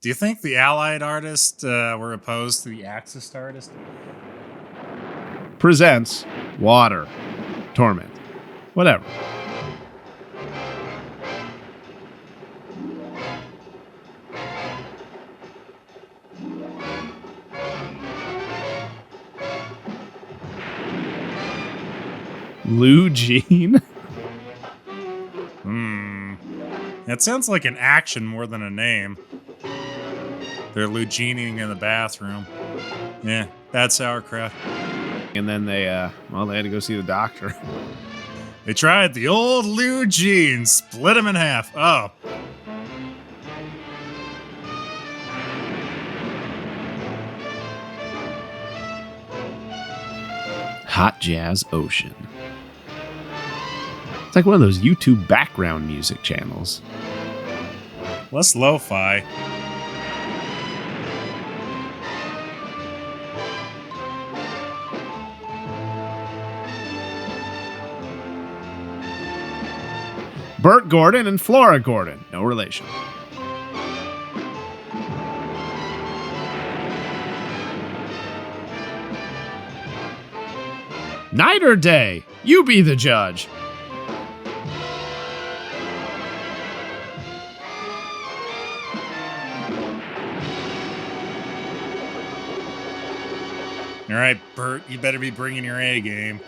Do you think the Allied artists were opposed to the Axis artist? Presents Water. Torment. Whatever. Lou Jean? That sounds like an action more than a name. They're Lugining in the bathroom. Yeah, bad sauerkraut. And then they had to go see the doctor. They tried the old Lou Jean, split him in half. Oh. Hot Jazz Ocean. It's like one of those YouTube background music channels. Less lo-fi. Burt Gordon and Flora Gordon. No relation. Night or day? You be the judge. All right, Bert, you better be bringing your A game.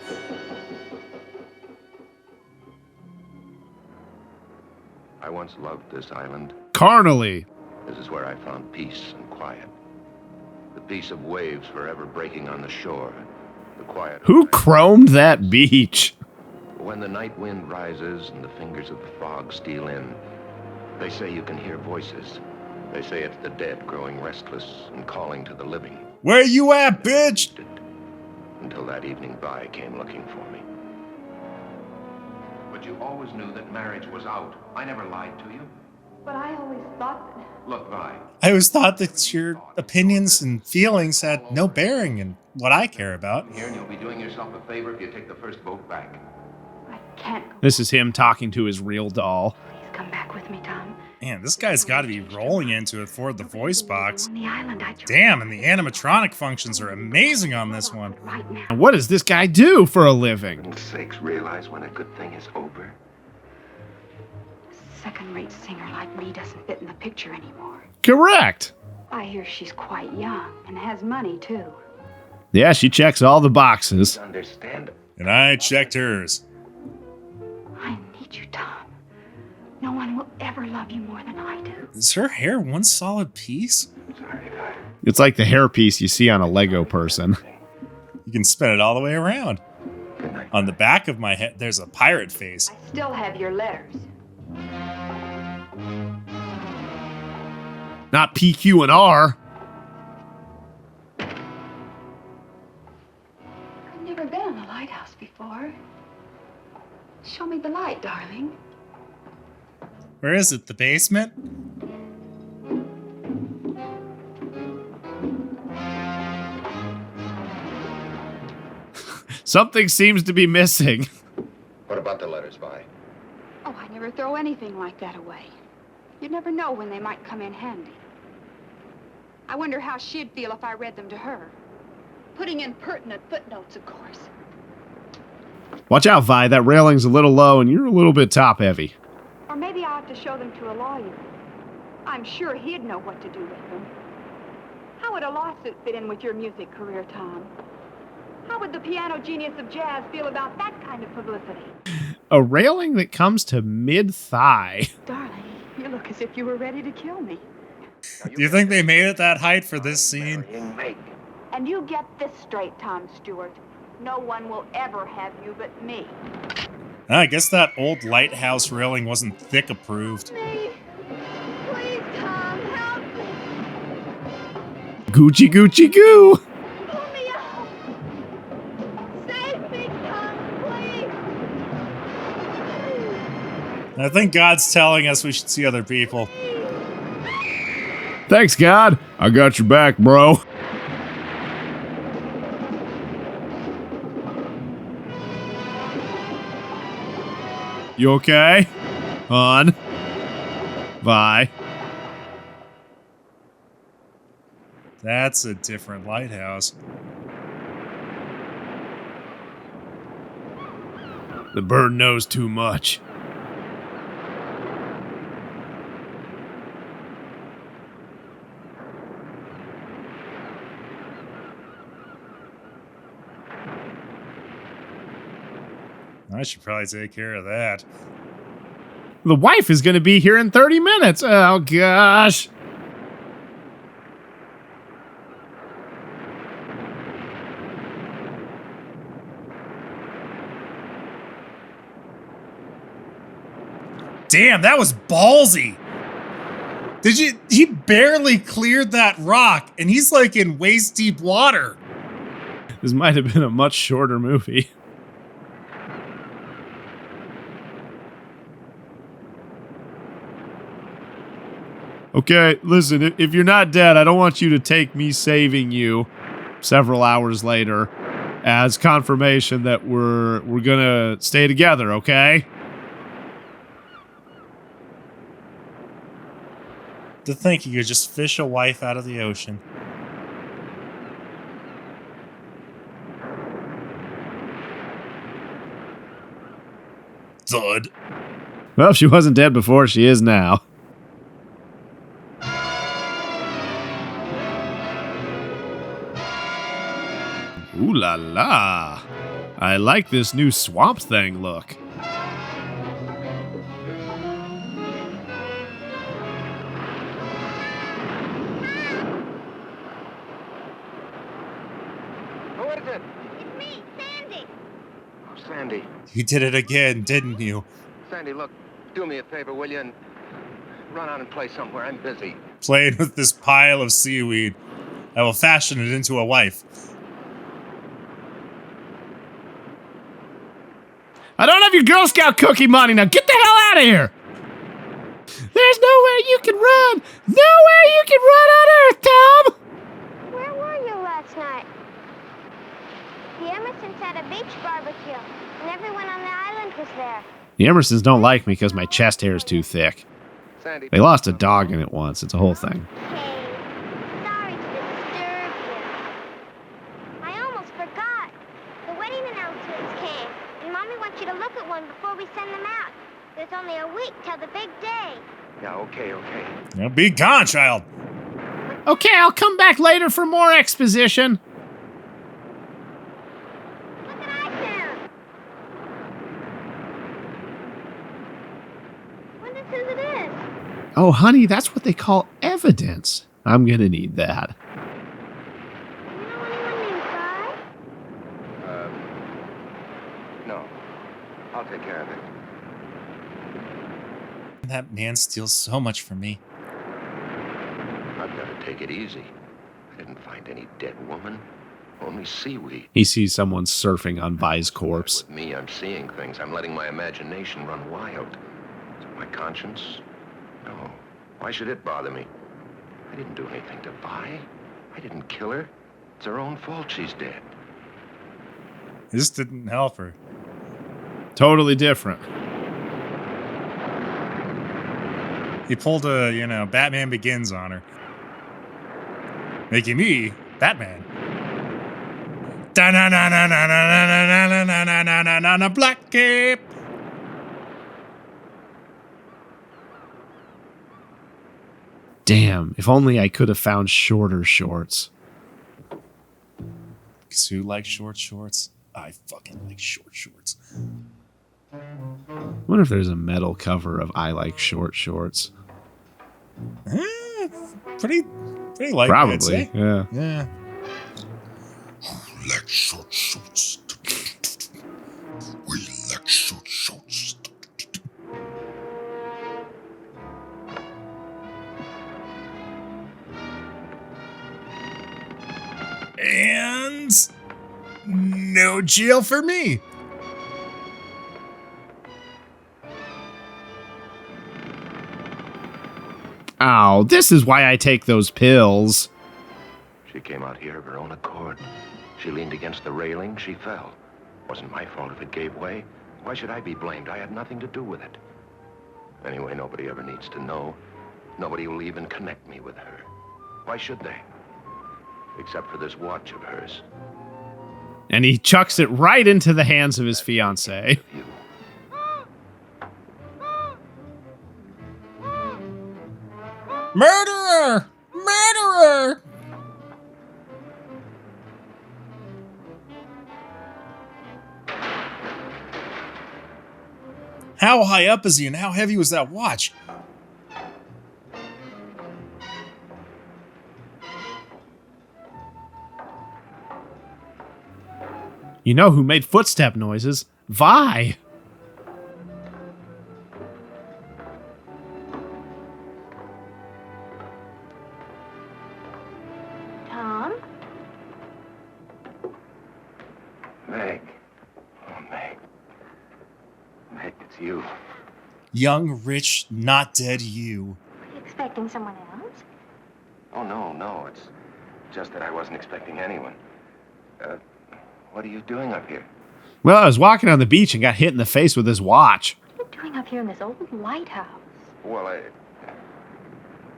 I once loved this island. Carnally. This is where I found peace and quiet. The peace of waves forever breaking on the shore. The quiet. Who chromed that beach? When the night wind rises and the fingers of the fog steal in, they say you can hear voices. They say it's the dead growing restless and calling to the living. Where you at, bitch? Until that evening Vi came looking for me. But you always knew that marriage was out. I never lied to you. But I always thought that... Look, Vi. I always thought that your opinions and feelings had no bearing in what I care about. Here, and you'll be doing yourself a favor if you take the first boat back. I can't go. This is him talking to his real doll. Please come back with me, Tom. Man, this guy's got to be rolling into it for the voice box. On the island, Damn, and the animatronic functions are amazing on this one. Right now. And what does this guy do for a living? For sakes, realize when a good thing is over. A second-rate singer like me doesn't fit in the picture anymore. Correct. I hear she's quite young and has money, too. Yeah, she checks all the boxes. Understand? And I checked hers. I need you, Tom. No one will ever love you more than I do. Is her hair one solid piece? Sorry, Vi. It's like the hairpiece you see on a Lego person. You can spin it all the way around. Good night. On the back of my head, there's a pirate face. I still have your letters. Not PQ and R. I've never been in a lighthouse before. Show me the light, darling. Where is it? The basement? Something seems to be missing. What about the letters, Vi? Oh, I never throw anything like that away. You'd never know when they might come in handy. I wonder how she'd feel if I read them to her. Putting in pertinent footnotes, of course. Watch out, Vi. That railing's a little low and you're a little bit top heavy. Or maybe I ought to show them to a lawyer. I'm sure he'd know what to do with them. How would a lawsuit fit in with your music career, Tom? How would the piano genius of jazz feel about that kind of publicity? A railing that comes to mid-thigh. Darling, you look as if you were ready to kill me. Do you think they made it that height for this scene? Marrying Meg. And you get this straight, Tom Stewart. No one will ever have you but me. I guess that old lighthouse railing wasn't thick approved. Me? Please, Tom, help me. Gucci Gucci Goo. Pull me out. Save me, Tom, please. I think God's telling us we should see other people. Thanks, God. I got your back, bro. You okay? On. Vi. That's a different lighthouse. The bird knows too much. I should probably take care of that. The wife is going to be here in 30 minutes. Oh, gosh. Damn, that was ballsy. He barely cleared that rock, and he's like in waist deep water. This might have been a much shorter movie. Okay, listen, if you're not dead, I don't want you to take me saving you several hours later as confirmation that we're gonna stay together, okay? To think you could just fish a wife out of the ocean. Thud. Well, if she wasn't dead before, she is now. Ooh la la. I like this new Swamp Thing look. Who is it? It's me, Sandy. Oh, Sandy. You did it again, didn't you? Sandy, look, do me a favor, will you? And run out and play somewhere. I'm busy. Playing with this pile of seaweed. I will fashion it into a wife. I don't have your Girl Scout cookie money. Now get the hell out of here. There's nowhere you can run. Nowhere you can run on Earth, Tom. Where were you last night? The Emersons had a beach barbecue, and everyone on the island was there. The Emersons don't like me because my chest hair is too thick. Sandy. They lost a dog in it once. It's a whole thing. Hey, sorry to disturb you. I almost forgot. The wedding announcements came, and Mommy wants you to look at one before we send them out. There's only a week till the big day. Yeah, okay. Now be gone, child. Okay, I'll come back later for more exposition. Look what I found. Wonder whose it is. Oh, honey, that's what they call evidence. I'm gonna need that. You know anyone named Vi? No. I'll take care of it. That man steals so much from me. I've got to take it easy. I didn't find any dead woman. Only seaweed. He sees someone surfing on Vi's corpse. With me, I'm seeing things. I'm letting my imagination run wild. Is it my conscience? No. Why should it bother me? I didn't do anything to Vi. I didn't kill her. It's her own fault she's dead. This didn't help her. Totally different. He pulled a, Batman Begins on her. Making me Batman. Da-na-na-na-na-na-na-na-na-na-na-na-na, black cape. Damn, if only I could have found shorter shorts. Because who likes short shorts? I fucking like short shorts. I wonder if there's a metal cover of I Like Short Shorts. Pretty likely, Probably, I'd say. yeah. Yeah. Like short shorts. We like short shorts. And no jail for me. Ow, this is why I take those pills. She came out here of her own accord. She leaned against the railing. She fell. Wasn't my fault if it gave way. Why should I be blamed? I had nothing to do with it. Anyway, nobody ever needs to know. Nobody will even connect me with her. Why should they? except for this watch of hers. And he chucks it right into the hands of his fiancée. You. Murderer! Murderer! How high up is he and how heavy was that watch? You know who made footstep noises? Vi. Tom? Meg. Oh, Meg. Meg, it's you. Young, rich, not dead you. Are you expecting someone else? Oh, no. It's just that I wasn't expecting anyone. What are you doing up here? Well, I was walking on the beach and got hit in the face with his watch. What are you doing up here in this old lighthouse? Well,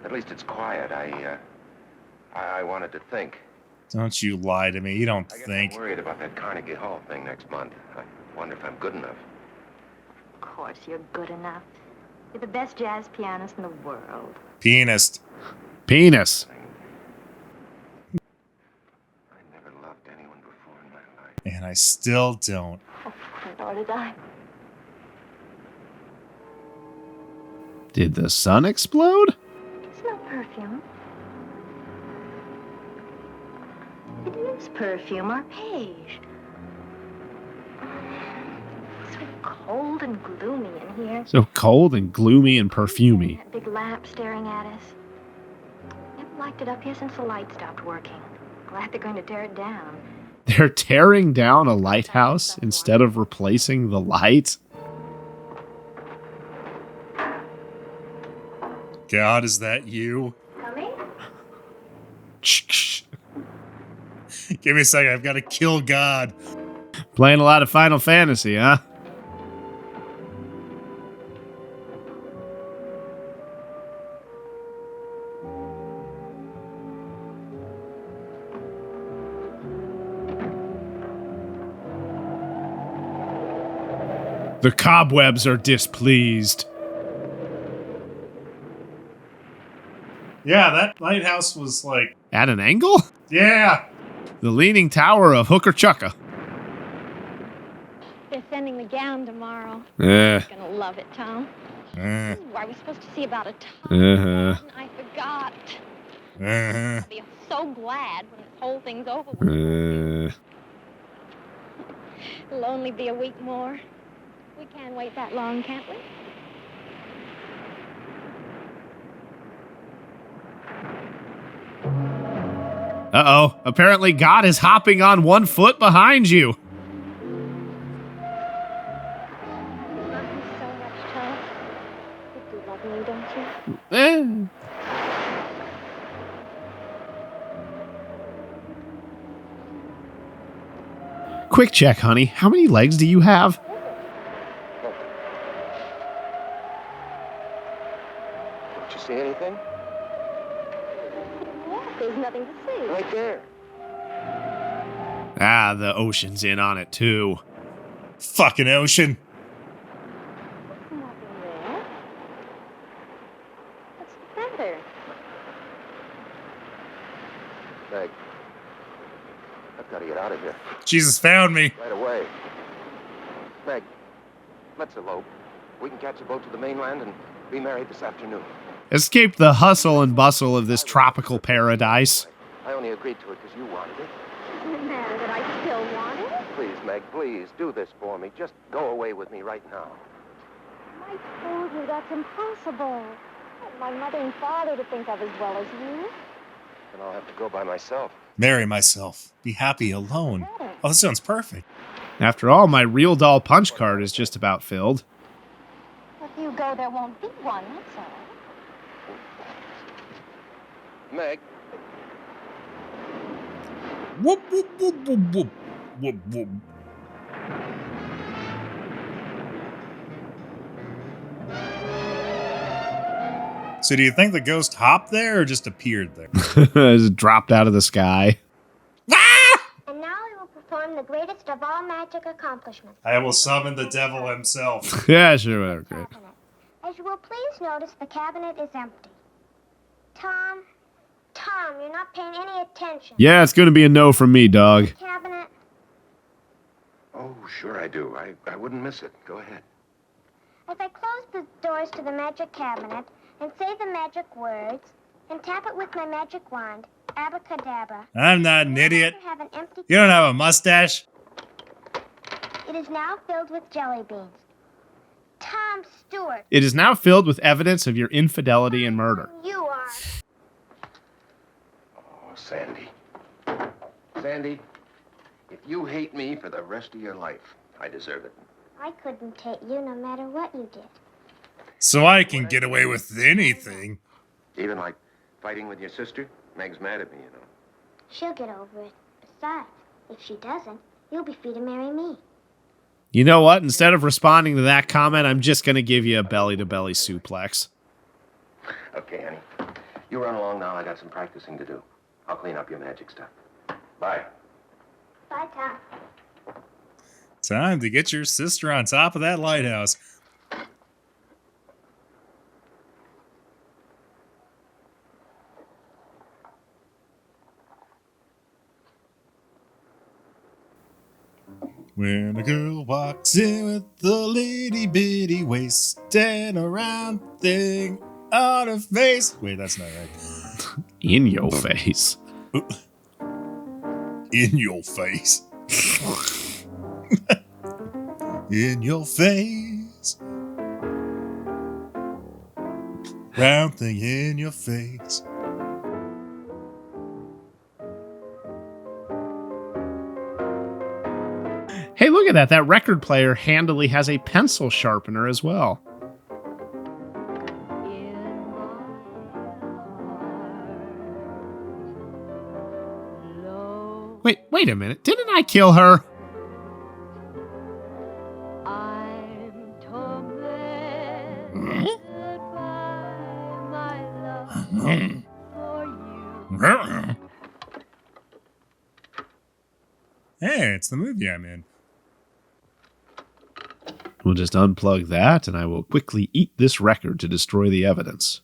at least it's quiet. I wanted to think. Don't you lie to me. You don't I guess think. I'm worried about that Carnegie Hall thing next month. I wonder if I'm good enough. Of course you're good enough. You're the best jazz pianist in the world. Pianist. Penis. I never loved anyone before in my life. And I still don't. Oh, nor did I. Did the sun explode? Smell perfume. It is perfume, arpege. So cold and gloomy in here. So cold and gloomy and perfumey. That big lamp staring at us. Never liked it up here since the light stopped working. Glad they're going to tear it down. They're tearing down a lighthouse instead of replacing the light? God, is that you? Coming? Give me a second. I've got to kill God. Playing a lot of Final Fantasy, huh? The cobwebs are displeased. Yeah, that lighthouse was like... At an angle? Yeah. The Leaning Tower of Hooker Chucka. They're sending the gown tomorrow. Uh, Gonna love it, Tom. Uh, Why are we supposed to see about a top? uh-huh. I forgot. uh, I'll be so glad when this whole thing's over with. It'll only be a week more. We can't wait that long, can't we? Uh-oh. Apparently God is hopping on 1 foot behind you. You love me so much, Tom. You do love me, don't you? Eh. Quick check, honey. How many legs do you have? Don't you see anything? What? There's nothing to see. Right there. Ah, the ocean's in on it, too. fucking ocean. Nothing there. What's the matter? Meg, I've got to get out of here. Jesus found me. Right away. Meg, let's elope. We can catch a boat to the mainland and be married this afternoon. Escape the hustle and bustle of this tropical paradise. I only agreed to it because you wanted it. Doesn't it matter that I still want it? Please, Meg, please, do this for me. Just go away with me right now. I told you that's impossible. I have my mother and father to think of as well as you. Then I'll have to go by myself. Marry myself. Be happy alone. Oh, that sounds perfect. After all, my real doll punch card is just about filled. If you go, there won't be one, that's all. Meg, Whoop, whoop, whoop, whoop, whoop. Whoop, whoop. So do you think the ghost hopped there or just appeared there? Just dropped out of the sky. will perform the greatest of all magic accomplishments. I will summon the devil himself. Yeah, sure, whatever. Great. Cabinet. As you will please notice, the cabinet is empty. Tom, you're not paying any attention. Yeah, it's going to be a no from me, dog. Cabinet. Oh, sure I do. I wouldn't miss it. Go ahead. If I close the doors to the magic cabinet and say the magic words and tap it with my magic wand, abracadabra. I'm not an idiot. Have an empty. You don't have a mustache? It is now filled with jelly beans. Tom Stewart, It is now filled with evidence of your infidelity and murder. you are. Oh, Sandy. Sandy, if you hate me for the rest of your life, I deserve it. I couldn't hate you no matter what you did. So I can get away with anything. Even like fighting with your sister? Meg's mad at me, you know. She'll get over it. Besides, if she doesn't, you'll be free to marry me. You know what? Instead of responding to that comment, I'm just going to give you a belly-to-belly suplex. Okay, honey. You run along now. I got some practicing to do. I'll clean up your magic stuff. Bye. Bye, Tom. Time to get your sister on top of that lighthouse. When a girl walks in with the litty bitty waist and a round thing on her face. Wait, that's not right. In your face. In your face. In your face. Round thing in your face. Hey, look at that. That record player handily has a pencil sharpener as well. Wait a minute. Didn't I kill her? I'm tormented by my love for you. Hey, it's the movie I'm in. We'll just unplug that, and I will quickly eat this record to destroy the evidence.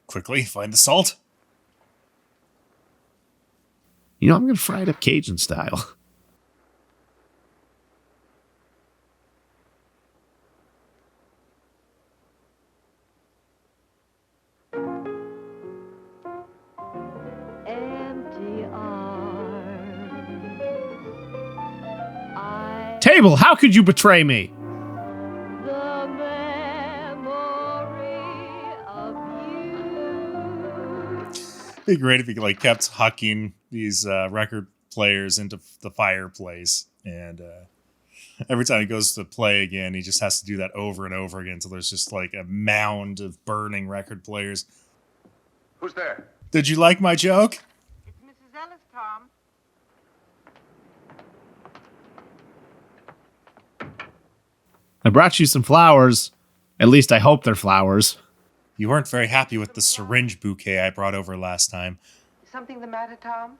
Quickly, find the salt. You know, I'm going to fry it up Cajun style. Empty arms. Table, how could you betray me? The memory of you. It'd be great if he like kept hucking these record players into the fireplace, and every time he goes to play again, he just has to do that over and over again until there's just like a mound of burning record players. Who's there? Did you like my joke? It's Mrs. Ellis, Tom. I brought you some flowers. At least I hope they're flowers. You weren't very happy with the syringe bouquet I brought over last time. Is something the matter, Tom?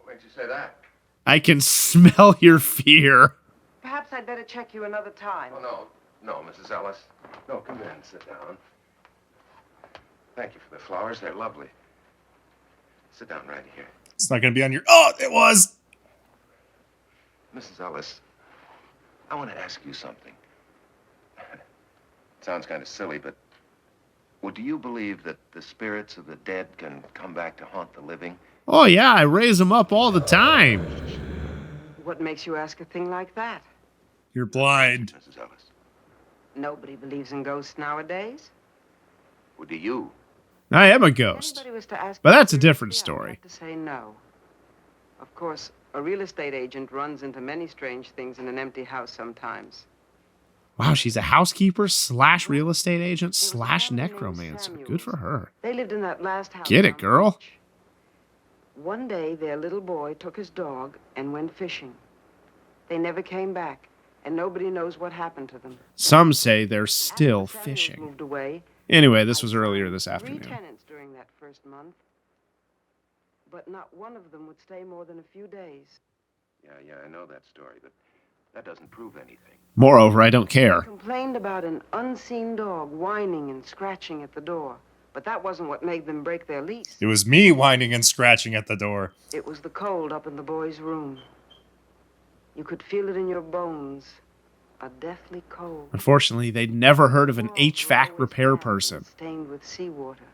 Why'd you say that? I can smell your fear. Perhaps I'd better check you another time. Oh, no, Mrs. Ellis. No, come in, sit down. Thank you for the flowers. They're lovely. Sit down right here. It's not going to be on your... Oh, it was! Mrs. Ellis, I want to ask you something. It sounds kind of silly, but do you believe that the spirits of the dead can come back to haunt the living? Oh, yeah, I raise them up all the time. What makes you ask a thing like that? You're blind. Mrs. Ellis. Nobody believes in ghosts nowadays. Well, do you? I am a If ghost. anybody was to ask But me that's a different seriously, I'd story. have to say no. Of course, a real estate agent runs into many strange things in an empty house sometimes. Wow, she's a housekeeper slash real estate agent There was a slash family named necromancer. Good Samuels. for her. They lived in that last house. Get it, on the girl. beach. One day, their little boy took his dog and went fishing. They never came back, and nobody knows what happened to them. Some say they're still After Samuels fishing. moved away, Anyway, this was I earlier found this 3 afternoon. tenants during that first month. but not one of them would stay more than a few days. Yeah, I know that story, but that doesn't prove anything. Moreover, I don't They care. complained about an unseen dog whining and scratching at the door, but that wasn't what made them break their lease. It was me whining and scratching at the door. It was the cold up in the boy's room. You could feel it in your bones. A deathly cold. Unfortunately, they'd never heard of an Walls were HVAC always repair damp person. and stained with seawater.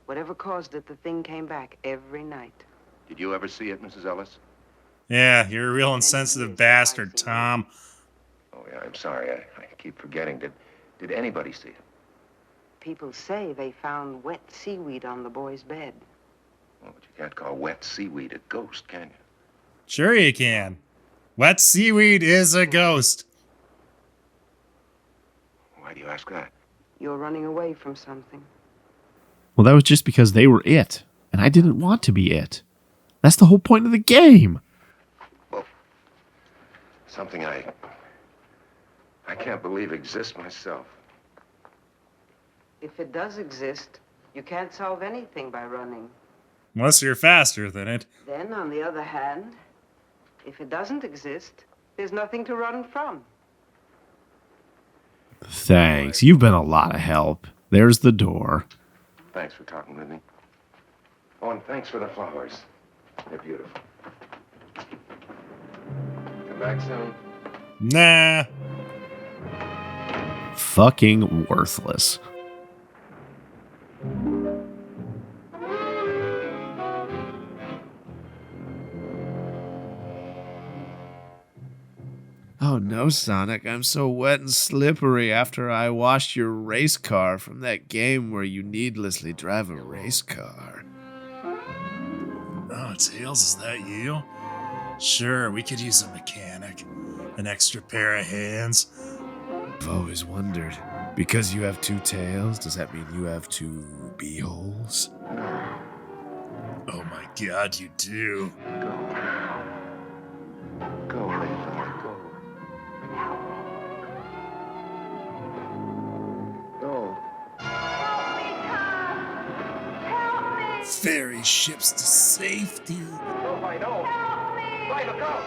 Whatever caused it, the thing came back every night. Did you ever see it, Mrs. Ellis? Yeah, you're a real insensitive bastard, Tom. Oh, yeah, I'm sorry. I keep forgetting. Did anybody see it? People say they found wet seaweed on the boy's bed. Well, but you can't call wet seaweed a ghost, can you? Sure you can. Wet seaweed is a ghost. Why do you ask that? You're running away from something. Well, that was just because they were it, and I didn't want to be it. That's the whole point of the game. Well, something I can't believe exists myself. If it does exist, you can't solve anything by running. Unless you're faster than it. Then, on the other hand, if it doesn't exist, there's nothing to run from. Thanks. You've been a lot of help. There's the door. Thanks for talking with me. Oh, and thanks for the flowers. They're beautiful. Come back soon. Nah. Fucking worthless. Oh no, Sonic, I'm so wet and slippery after I washed your race car from that game where you needlessly drive a race car. Oh, Tails, is that you? Sure, we could use a mechanic. An extra pair of hands. I've always wondered, because you have two tails, does that mean you have two beeholes? Oh my god, you do. Go, Riffing, go. Go. Ferry ships to safety. No, I know. Right, look out.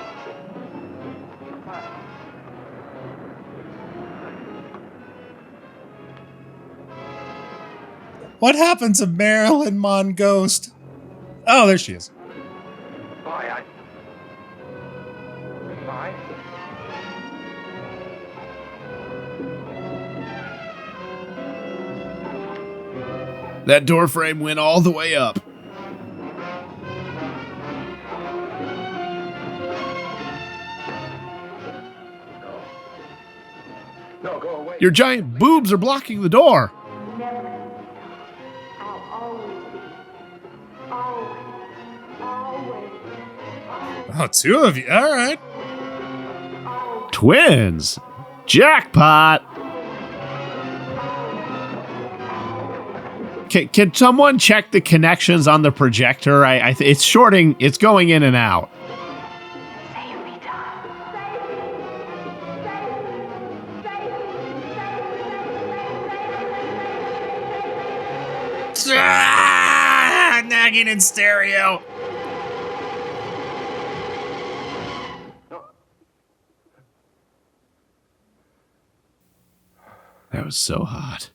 What happened to Marilyn Mon Ghost? Oh, there she is. Bye, Bye. That door frame went all the way up. No, go away. Your giant boobs are blocking the door. Never. I'll always be. Always. Always. Oh, two of you. All right. Twins. Jackpot. Can someone check the connections on the projector? It's shorting. It's going in and out. Save me, Tom. Ah, nagging in stereo. That was so hot.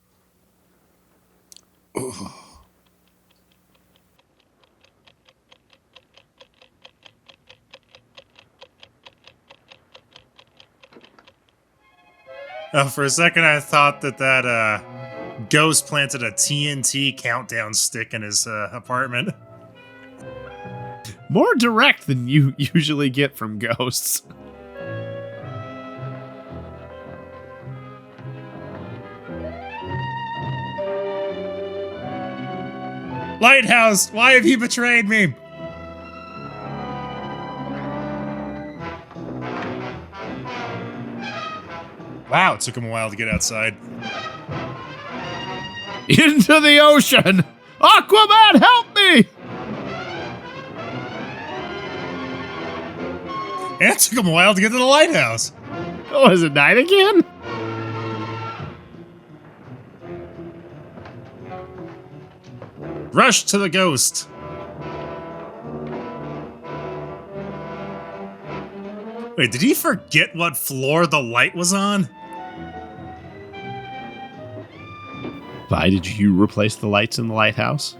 Oh, for a second, I thought that ghost planted a TNT countdown stick in his apartment. More direct than you usually get from ghosts. Lighthouse, why have you betrayed me? Wow, it took him a while to get outside. Into the ocean! Aquaman, help me! And it took him a while to get to the lighthouse. Oh, is it night again? Rush to the ghost. Wait, did he forget what floor the light was on? Vi, did you replace the lights in the lighthouse?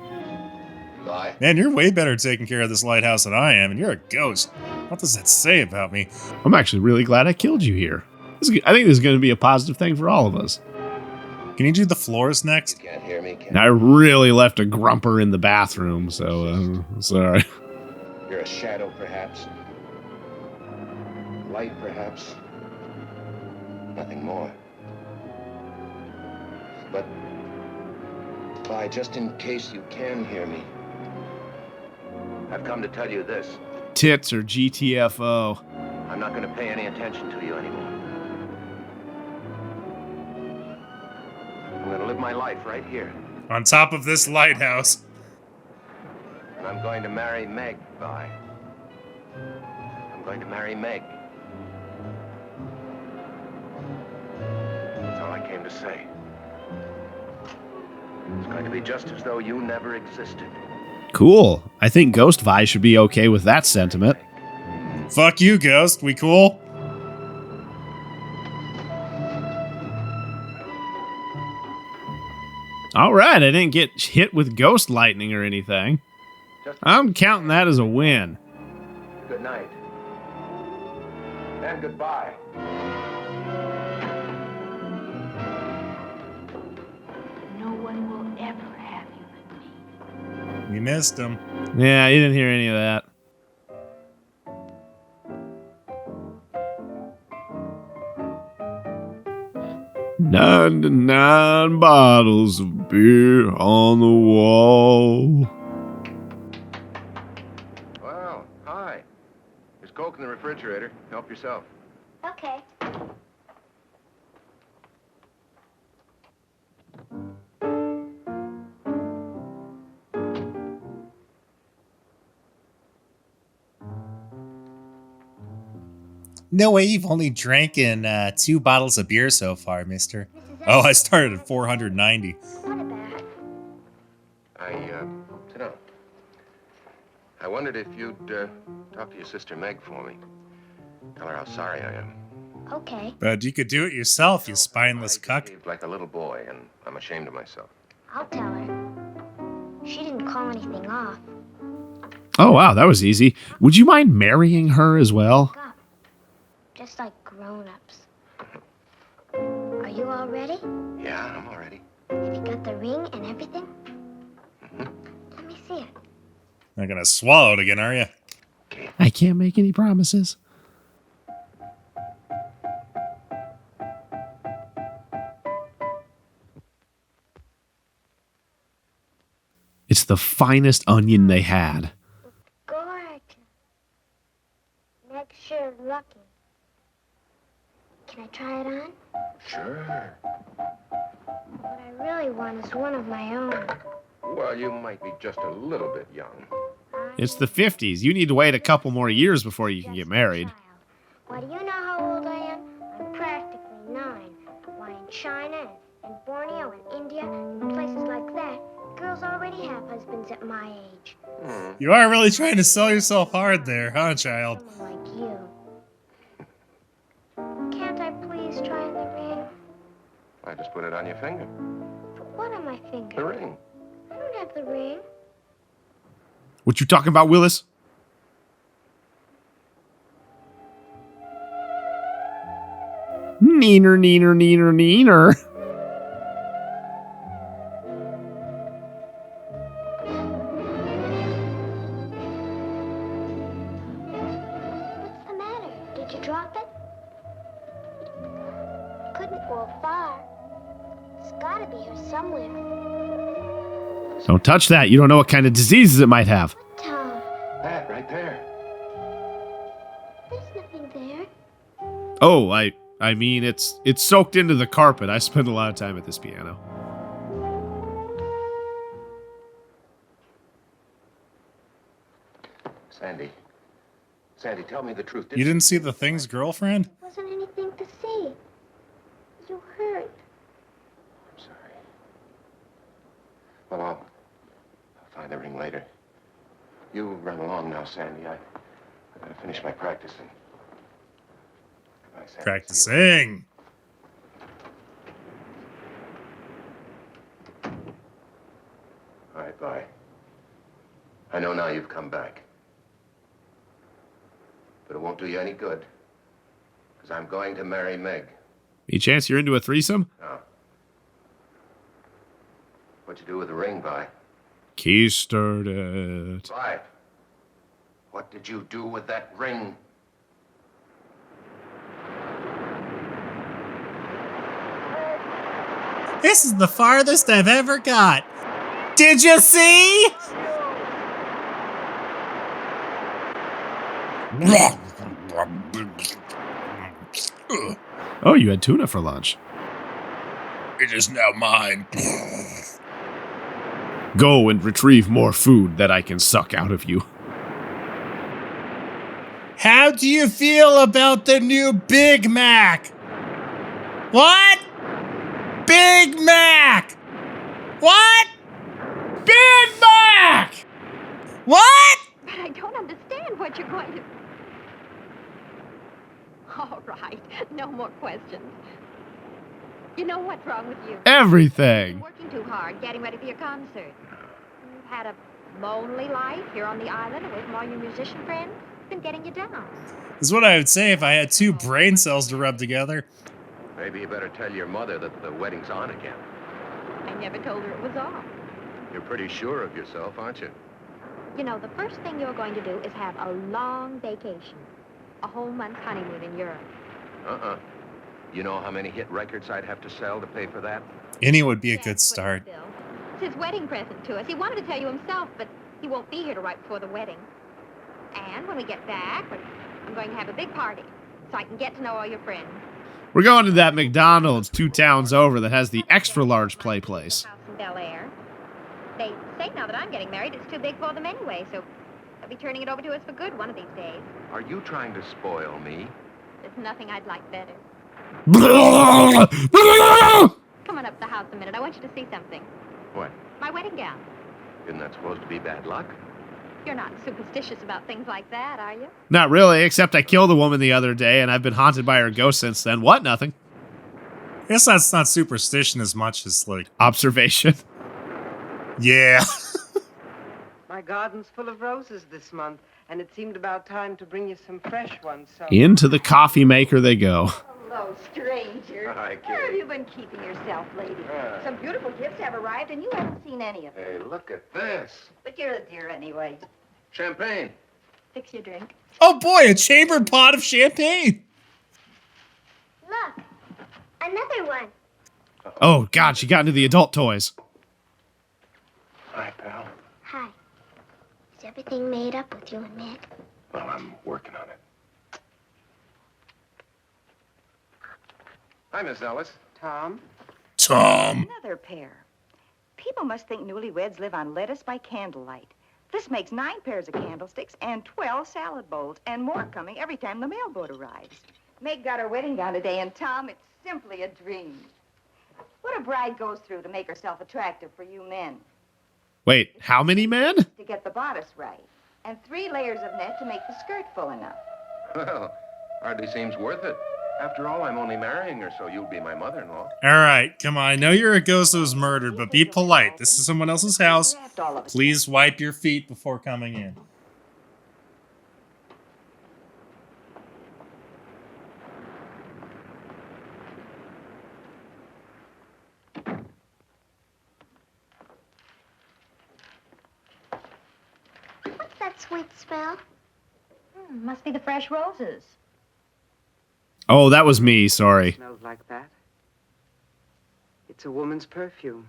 Bye. Man, you're way better at taking care of this lighthouse than I am, and you're a ghost. What does that say about me? I'm actually really glad I killed you here. I think this is going to be a positive thing for all of us. Can you do the floors next? You can't hear me, can And I really left a grumper in the bathroom, so sorry. You're a shadow, perhaps. Light, perhaps. Nothing more. But, why, just in case you can hear me, I've come to tell you this. Tits or GTFO. I'm not going to pay any attention to you anymore. I'm going to live my life right here. On top of this lighthouse. And I'm going to marry Meg, Vi. I'm going to marry Meg. That's all I came to say. It's going to be just as though you never existed. Cool. I think Ghost Vi should be okay with that sentiment. Fuck you, Ghost. We cool? All right, I didn't get hit with ghost lightning or anything. I'm counting that as a win. Good night. And goodbye. No one will ever have you with me. We missed him. Yeah, you didn't hear any of that. "99 bottles of beer on the wall." Well, hi. There's Coke in the refrigerator. Help yourself. Okay. No way you've only drank in 2 bottles of beer so far, mister. Oh, I started at 490. What about? Sit down. I wondered if you'd talk to your sister Meg for me. Tell her how sorry I am. Okay. But you could do it yourself, you spineless I cuck. behaved like a little boy, and I'm ashamed of myself. I'll tell her. She didn't call anything off. Oh, wow, that was easy. Would you mind marrying her as well? Up. Just like grown-ups. Are you all ready? Yeah, I'm all ready. Have you got the ring and everything? Let me see it. Not gonna swallow it again, are you? I can't make any promises. It's the finest onion they had. Gorgeous. Meg's sure lucky. Can I try it on? Sure. What I really want is one of my own. Well, you might be just a little bit young. It's the 50s. You need to wait a couple more years before you can get married. Why, do you know how old I am? I'm practically 9. Why, in China and Borneo and India and places like that, girls already have husbands at my age. You are really trying to sell yourself hard there, huh, child? Someone like you. Can't I please try on the ring? I just put it on your finger. But what on my finger? The ring. I don't have the ring. What you talking about, Willis? Neener, neener, neener, neener. What's the matter? Did you drop it? Couldn't fall far. It's gotta be here somewhere. Don't touch that. You don't know what kind of diseases it might have. Tom, That right there. there's nothing there. Oh, I mean, it's soaked into the carpet. I spend a lot of time at this piano. Sandy. Sandy, tell me the truth. You didn't see the thing's girlfriend? There wasn't anything to see. You hurt. I'm sorry. Well, I'll find the ring later. You run along now, Sandy. I gotta finish my practicing. Sam. Practicing. All right, bye. I know now you've come back. But it won't do you any good. Because I'm going to marry Meg. Any chance you're into a threesome? No. What'd you do with the ring, Vi? Keistered it. Vi, what did you do with that ring? This is the farthest I've ever got. Did you see? Oh, you had tuna for lunch. It is now mine. Go and retrieve more food that I can suck out of you. How do you feel about the new Big Mac? What? Big Mac! What? Big Mac! What? But I don't understand what you're going to... All right, no more questions. You know what's wrong with you? You've Everything. been working too hard, getting ready for your concert. You've had a lonely life here on the island away from all your musician friends. It's been getting you down. Is what I would say if I had two brain cells to rub together. Maybe you better tell your mother that the wedding's on again. I never told her it was off. You're pretty sure of yourself, aren't you? You know, the first thing you're going to do is have a long vacation. A whole month's honeymoon in Europe. Uh-uh. You know how many hit records I'd have to sell to pay for that? Any would be a Yes, good but start. still, it's his wedding present to us. He wanted to tell you himself, but he won't be here till right before the wedding. And when we get back, I'm going to have a big party so I can get to know all your friends. We're going to that McDonald's 2 towns over that has the extra large play place. House in Bel Air. They say now that I'm getting married, it's too big for them anyway, so they'll be turning it over to us for good one of these days. Are you trying to spoil me? There's nothing I'd like better. Come Come on up to the house a minute. I want you to see something. What? My wedding gown. Isn't that supposed to be bad luck? You're not superstitious about things like that, are you? Not really, except I killed a woman the other day and I've been haunted by her ghost since then. What? Nothing. I guess that's not superstition as much as like, Observation. yeah. My garden's full of roses this month, and it seemed about time to bring you some fresh ones, so... Into the coffee maker they go. Hello, stranger. Hi, Where have Kitty. you been keeping yourself, lady? Ah. Some beautiful gifts have arrived, and you haven't seen any of them. Hey, look at this. But you're a dear anyway. Champagne. Fix your drink. Oh boy, a chambered pot of champagne. Look, another one. Oh, God, she got into the adult toys. Hi, pal. Hi. Is everything made up with you and Meg? Well, I'm working on it. Hi, Miss Ellis. Tom? Tom. Another pair. People must think newlyweds live on lettuce by candlelight. This makes 9 pairs of candlesticks and 12 salad bowls, and more coming every time the mailboat arrives. Meg got her wedding gown today, and Tom, it's simply a dream. What a bride goes through to make herself attractive for you men. Wait, how many men? To get the bodice right, and 3 layers of net to make the skirt full enough. Well, hardly seems worth it. After all, I'm only marrying her, so you'll be my mother-in-law. All right, come on. I know you're a ghost that was murdered, but be polite. This is someone else's house. Wrapped all of us. Please wipe your feet before coming in. What's that sweet smell? Must be the fresh roses. Oh, that was me, sorry. Smells like that. It's a woman's perfume.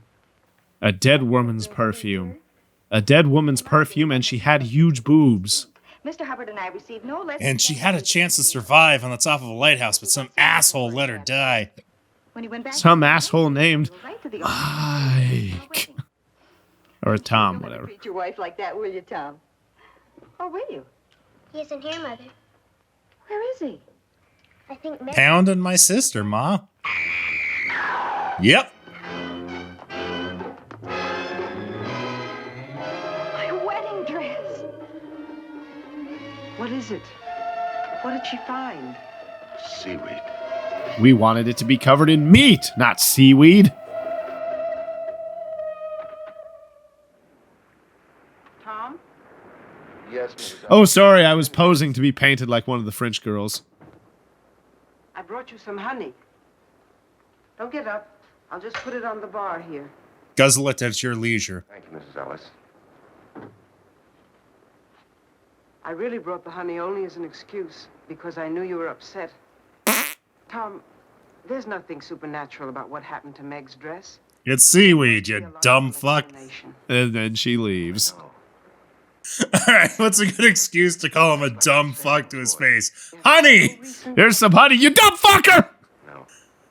A dead woman's perfume. A dead woman's perfume, and she had huge boobs. Mr. Hubbard and I received no less... And she had a chance to survive on the top of a lighthouse, but some asshole let her die. When he went back... Some asshole named Right to the Ike. Or Tom, You're gonna whatever. treat your wife like that, will you, Tom? Or will you? He isn't here, Mother. Where is he? I think Meg... Pounding my sister, Ma. Yep. My wedding dress. What is it? What did she find? Seaweed. We wanted it to be covered in meat, not seaweed. Tom? Yes, Mrs. Oh, sorry, I was posing to be painted like one of the French girls. I brought you some honey. Don't get up. I'll just put it on the bar here. Guzzle it at your leisure. Thank you, Mrs. Ellis. I really brought the honey only as an excuse, because I knew you were upset. Tom, there's nothing supernatural about what happened to Meg's dress. It's seaweed, you dumb fuck. And then she leaves. Alright, what's a good excuse to call him a dumb fuck to his face? Honey! Here's some honey, you dumb fucker! No.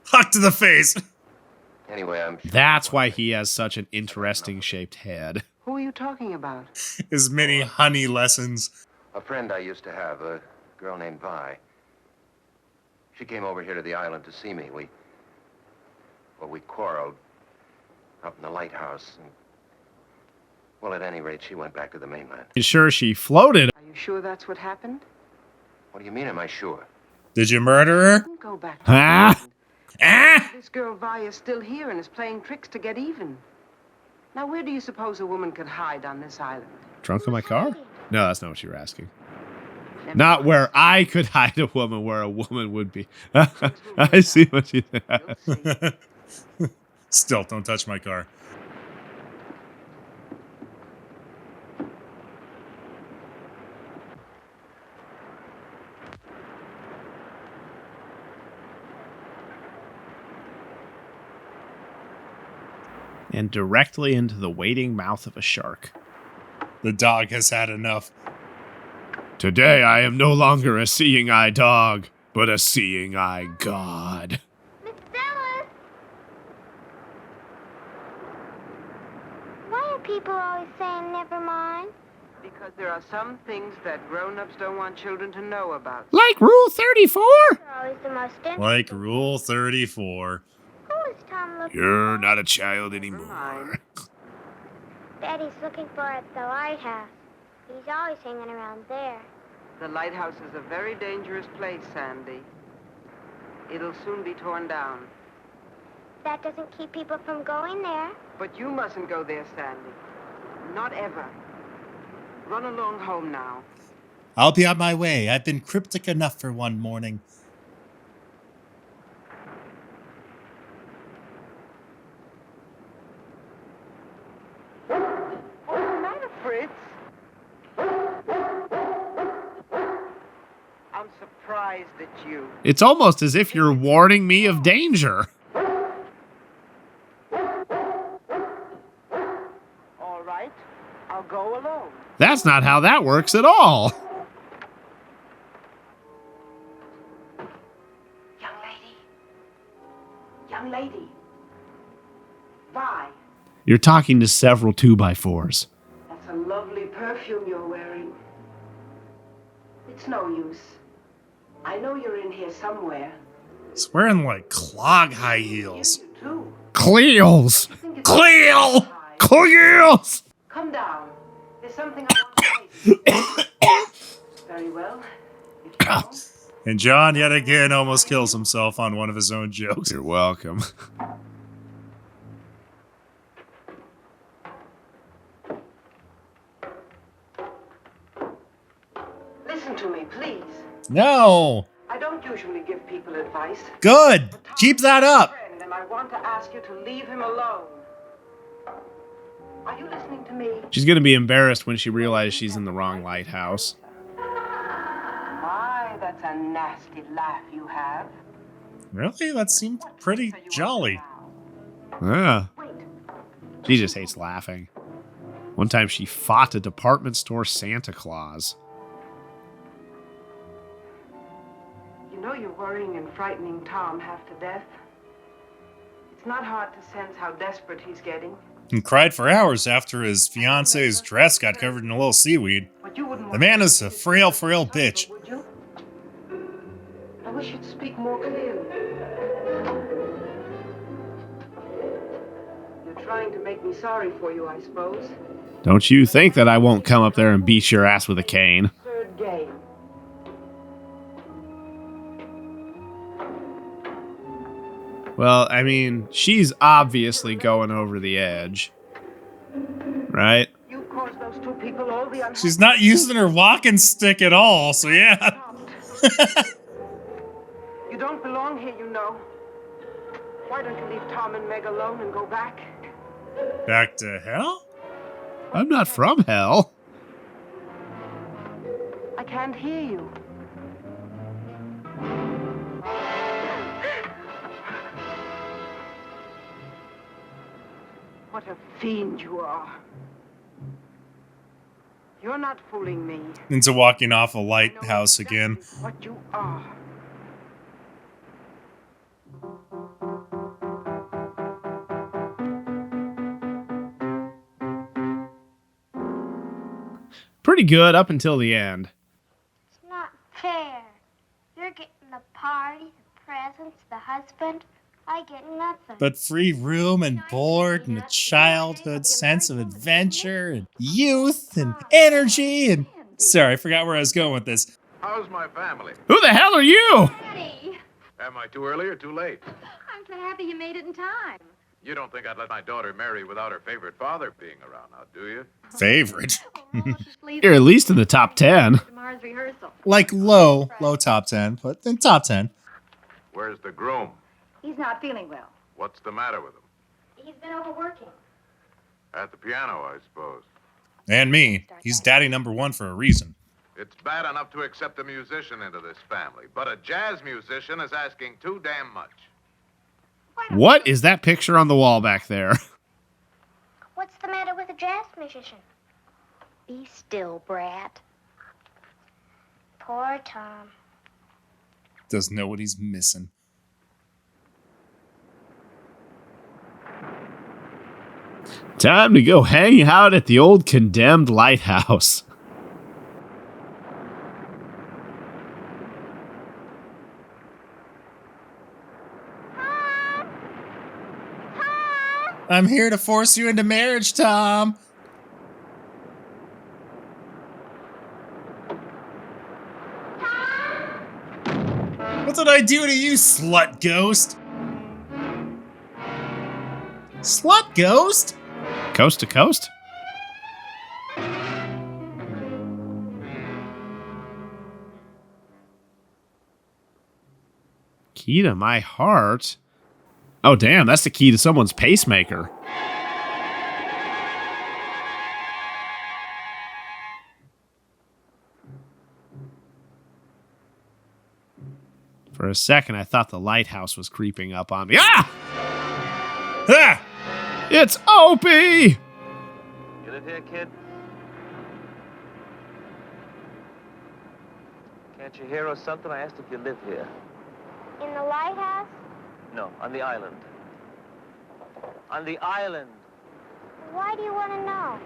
Huck to the face. Anyway, I'm sure That's why he has such an interesting shaped head. Who are you talking about? His mini honey lessons. a friend I used to have, a girl named Vi. She came over here to the island to see me. We quarreled up in the lighthouse. And, well, at any rate, she went back to the mainland. You sure she floated? Are you sure that's what happened? What do you mean, am I sure? Did you murder her? Don't go back to Huh? the island. Ah! This girl Vi is still here and is playing tricks to get even. Now, where do you suppose a woman could hide on this island? Trunk of my car? No, that's not what you were asking. Never Not mind. where I could hide a woman, where a woman would be. I see what you did. You'll see. Still, don't touch my car. And directly into the waiting mouth of a shark. The dog has had enough. Today I am no longer a seeing eye dog, but a seeing eye god. Miss Ellis! Why are people always saying never mind? Because there are some things that grown-ups don't want children to know about. Like Rule 34? You're always the most interesting. Like Rule 34. Who is Tom looking You're for? not a child Never anymore. mind. Daddy's looking for at the lighthouse. He's always hanging around there. The lighthouse is a very dangerous place, Sandy. It'll soon be torn down. That doesn't keep people from going there. But you mustn't go there, Sandy. Not ever. Run along home now. I'll be on my way. I've been cryptic enough for one morning. What's the matter, Fritz? I'm surprised at you. It's almost as if you're warning me of danger. All right, I'll go alone. That's not how that works at all. Young lady. Young lady. Vi, You're talking to several 2x4s. that's a lovely perfume you're wearing. It's no use. I know you're in here somewhere. He's wearing like clog high heels. You too. Cleals! I think it's Cleo! high. Cleals! Come down. There's something I want to say to you. Very well. If you don't, And John, yet again, almost kills himself on one of his own jokes. You're welcome. listen to me, please. No! I don't usually give people advice. Good! But Tom Keep that is my up! friend, and I want to ask you to leave him alone. Are you listening to me? She's gonna be embarrassed when she realizes she's in the wrong lighthouse. My, that's a nasty laugh you have. Really? That seemed pretty Are you jolly. Yeah. Wait. She just hates laughing. One time she fought a department store Santa Claus. You know you're worrying and frightening Tom half to death. It's not hard to sense how desperate he's getting. And cried for hours after his fiance's dress got covered in a little seaweed. But you wouldn't The want man to is a frail bitch. Would you? I wish you'd speak more clearly. You're trying to make me sorry for you, I suppose. Don't you think that I won't come up there and beat your ass with a cane? Third game. Well, I mean, she's obviously going over the edge. Right? You caused those two people all the unhappiness. She's not using her walking stick at all, so yeah. You don't belong here, you know. Why don't you leave Tom and Meg alone and go back? Back to hell? I'm not from hell. I can't hear you. What a fiend you are. You're not fooling me. Into walking off a I know lighthouse exactly again. what you are. Pretty good up until the end. It's not fair. You're getting the party, the presents, the husband. I get nothing. But free room and board and a childhood sense of adventure and youth and energy and... Sorry, I forgot where I was going with this. How's my family? Who the hell are you? Daddy, Am I too early or too late? I'm so happy you made it in time. You don't think I'd let my daughter marry without her favorite father being around now, do you? Favorite. You're at least in the top 10. Tomorrow's rehearsal. Like low top 10, but then top 10. Where's the groom? He's not feeling well. What's the matter with him? He's been overworking. At the piano, I suppose. And me. He's daddy number one for a reason. It's bad enough to accept a musician into this family, but a jazz musician is asking too damn much. What is that picture on the wall back there? What's the matter with a jazz musician? Be still, brat. Poor Tom. Doesn't know what he's missing. Time to go hang out at the old condemned lighthouse. I'm here to force you into marriage, Tom. What did I do to you, slut ghost? Slut ghost? Coast to coast? Key to my heart? Oh, damn, that's the key to someone's pacemaker. For a second, I thought the lighthouse was creeping up on me. Ah! Ah! It's Opie! You live here, kid? Can't you hear or something? I asked if you live here. In the lighthouse? No, on the island. On the island. Why do you want to know?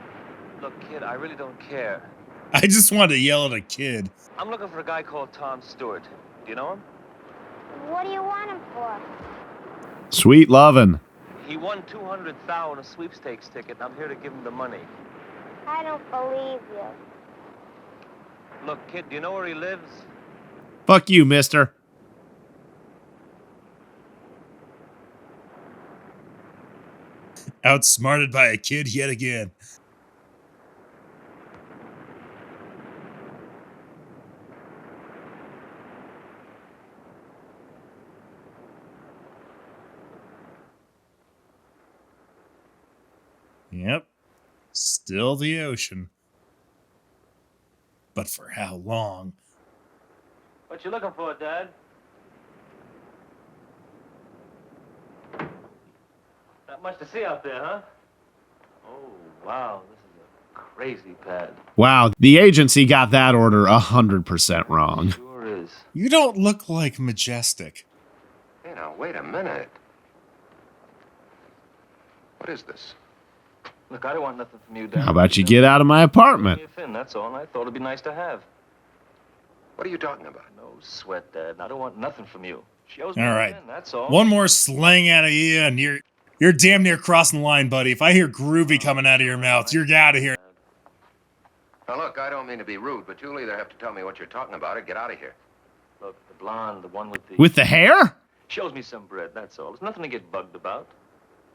Look, kid, I really don't care. I just wanted to yell at a kid. I'm looking for a guy called Tom Stewart. Do you know him? What do you want him for? Sweet lovin'. He won $200,000 on a sweepstakes ticket, and I'm here to give him the money. I don't believe you. Look, kid, do you know where he lives? Fuck you, mister. Outsmarted by a kid yet again. Yep. Still the ocean. But for how long? What you looking for, Dad? Not much to see out there, huh? Oh, wow, this is a crazy pad. Wow, the agency got that order 100% wrong. Sure is. You don't look like Majestic. Hey, now, wait a minute. What is this? Look, I don't want nothing from you, Dad. How about you get out of my apartment? Thin, that's all, and I thought it'd be nice to have. What are you talking about? No sweat, Dad. I don't want nothing from you. She owes All me a right. fin, that's all. One more slang out of you, and you're damn near crossing the line, buddy. If I hear groovy coming out of your mouth, you're out of here. Now, look, I don't mean to be rude, but you'll either have to tell me what you're talking about or get out of here. Look, the blonde, the one with the... With the hair? Shows me some bread, that's all. There's nothing to get bugged about.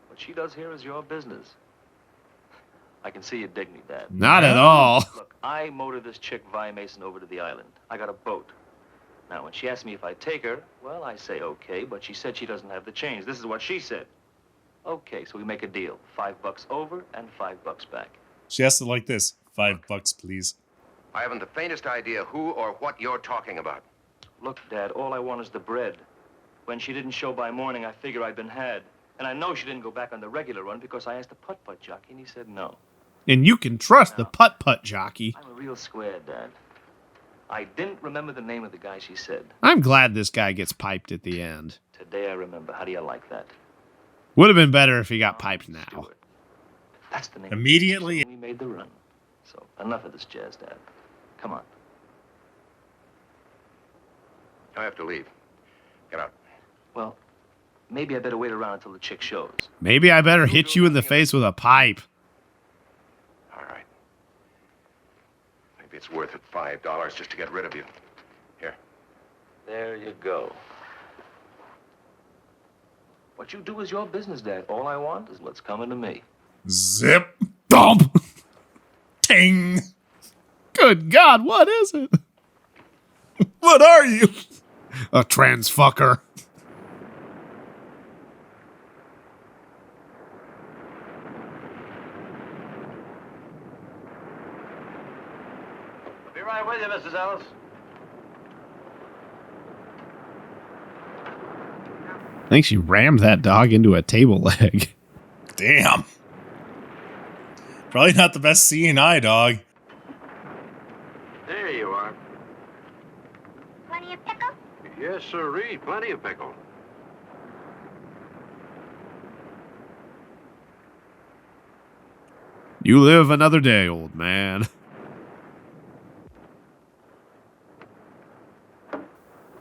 What she does here is your business. I can see you dig me, Dad. Not at all. Look, I motored this chick, Vi Mason, over to the island. I got a boat. Now, when she asked me if I'd take her, well, I say okay, but she said she doesn't have the change. This is what she said. Okay, so we make a deal. $5 over and $5 back. She asked it like this. $5, please. I haven't the faintest idea who or what you're talking about. Look, Dad, all I want is the bread. When she didn't show by morning, I figure I'd been had. And I know she didn't go back on the regular run because I asked the putt-putt jockey, and he said no. And you can trust the putt-putt jockey. I'm a real square, Dad. I didn't remember the name of the guy she said. I'm glad this guy gets piped at the end. Today I remember. How do you like that? Would have been better if he got piped now. Stewart. That's the name. Immediately. We made the run. So enough of this jazz, Dad. Come on. I have to leave. Get out. Well, maybe I better wait around until the chick shows. Maybe I better hit you in the face with a pipe. All right. Maybe it's worth it, $5 just to get rid of you. Here. There you go. What you do is your business, Dad. All I want is what's coming to me. Zip. Dump. Ting. Good God, what is it? What are you? A trans fucker. Be right with you, Mrs. Ellis. I think she rammed that dog into a table leg. Damn. Probably not the best seeing eye dog. There you are. Plenty of pickle? Yes, sirree. Plenty of pickle. You live another day, old man.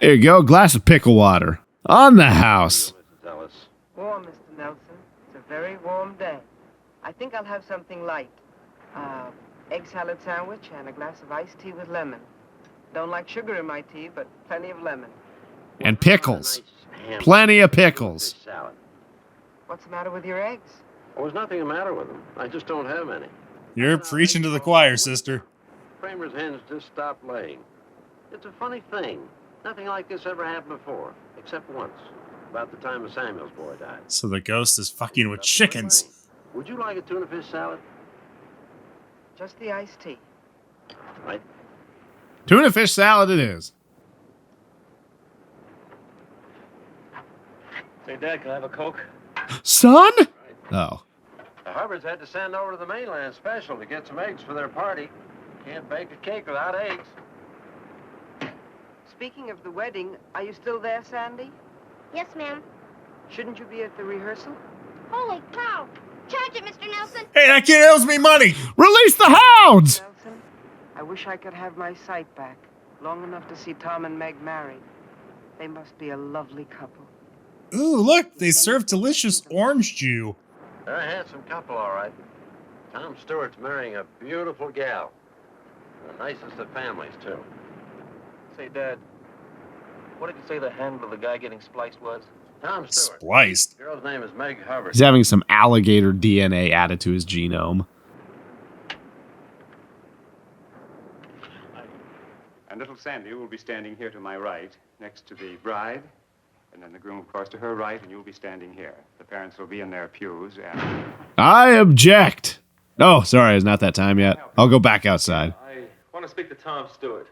There you go, glass of pickle water. On the house. Mrs. Ellis. Warm, Mr. Nelson. It's a very warm day. I think I'll have something light. Egg salad sandwich and a glass of iced tea with lemon. Don't like sugar in my tea, but plenty of lemon. And pickles. Nice ham Plenty of fish pickles. salad. What's the matter with your eggs? Oh, there's nothing the matter with them. I just don't have any. You're preaching to the choir, sister. Kramer's hens just stopped laying. It's a funny thing. Nothing like this ever happened before, except once, about the time of Samuel's boy died. So the ghost is fucking with chickens. Would you like a tuna fish salad? Just the iced tea. Right. Tuna fish salad it is. Say, Dad, can I have a Coke? Son? Oh. The Hubbards had to send over to the mainland special to get some eggs for their party. Can't bake a cake without eggs. Speaking of the wedding, are you still there, Sandy? Yes, ma'am. Shouldn't you be at the rehearsal? Holy cow! Charge it, Mr. Nelson. Hey, that kid owes me money. Release the hounds! Nelson, I wish I could have my sight back. Long enough to see Tom and Meg married. They must be a lovely couple. Ooh, look, they serve delicious orange jus. They're a handsome couple, all right. Tom Stewart's marrying a beautiful gal. The nicest of families, too. Say, Dad, what did you say the handle of the guy getting spliced was? Tom Stewart. Spliced. The girl's name is Meg Hubbard. He's having some alligator DNA added to his genome. And little Sandy will be standing here to my right, next to the bride, and then the groom, of course, to her right, and you'll be standing here. The parents will be in their pews, and... I object. Oh, sorry, it's not that time yet. I'll go back outside. I want to speak to Tom Stewart.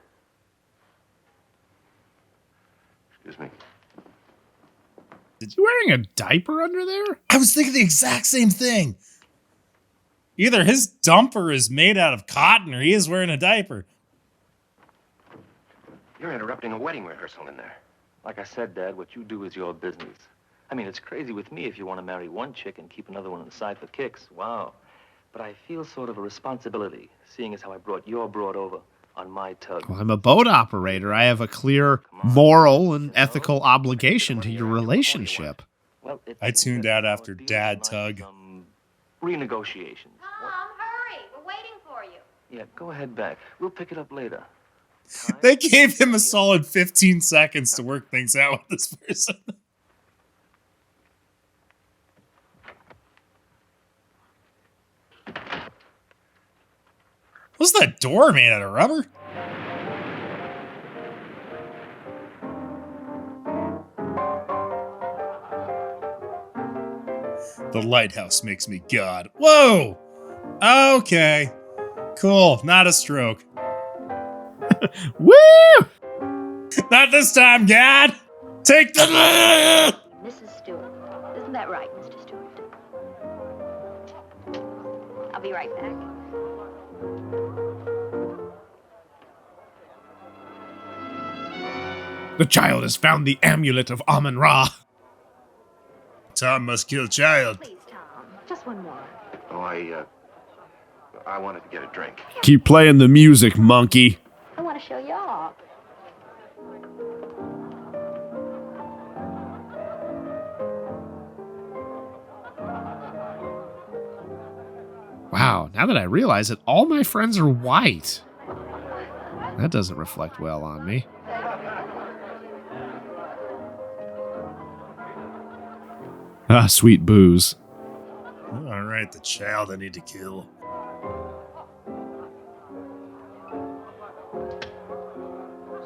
Excuse me. Is he wearing a diaper under there? I was thinking the exact same thing. Either his dumper is made out of cotton or he is wearing a diaper. You're interrupting a wedding rehearsal in there. Like I said, Dad, what you do is your business. I mean, it's crazy with me if you want to marry one chick and keep another one on the side for kicks. Wow. But I feel sort of a responsibility, seeing as how I brought your broad over on my tug. Well, I'm a boat operator. I have a clear moral and ethical obligation to your relationship. Well, it I seems tuned that out our after deal Dad might tug. some renegotiations. Tom, hurry. We're waiting for you. Yeah, go ahead back. We'll pick it up later. They gave him a solid 15 seconds to work things out with this person. Was that door made out of rubber? The lighthouse makes me God. Whoa! Okay. Cool. Not a stroke. Woo! Not this time, God! Take the... Mrs. Stewart. Isn't that right, Mr. Stewart? I'll be right back. The child has found the amulet of Amun-Ra. Tom must kill child. Please, Tom. Just one more. Oh, I wanted to get a drink. Keep playing the music, monkey. I want to show you off. Wow, now that I realize it, all my friends are white. That doesn't reflect well on me. Ah, sweet booze. All right, the child I need to kill.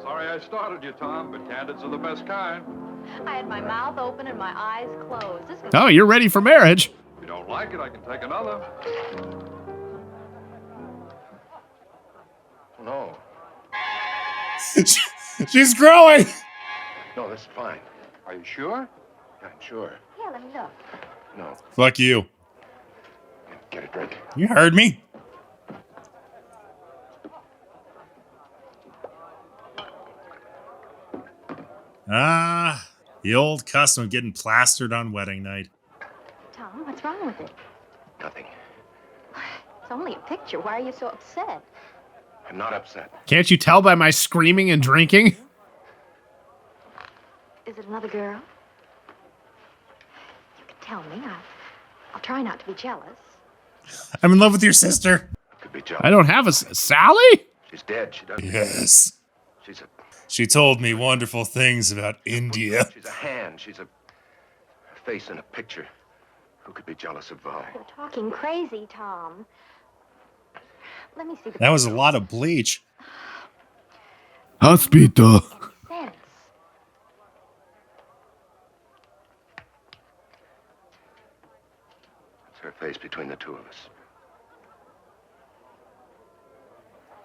Sorry I started you, Tom, but candids are the best kind. I had my mouth open and my eyes closed. This Oh, you're ready for marriage. If you don't like it, I can take another. No. She's growing! No, this is fine. Are you sure? Yeah, I'm sure. Here, let me look. No. Fuck you. Get a drink. You heard me. Ah, the old custom of getting plastered on wedding night. Tom, what's wrong with it? Nothing. It's only a picture. Why are you so upset? I'm not upset. Can't you tell by my screaming and drinking? Is it another girl? You can tell me. I'll try not to be jealous. I'm in love with your sister. Could be jealous. I don't have a... Sally? She's dead. She doesn't. Yes. She's a She told me wonderful things about India. She's a hand. She's a face in a picture. Who could be jealous of Vi? You're talking crazy, Tom. Let me see the That was a lot of bleach. Hospital. sense. It's her face between the two of us.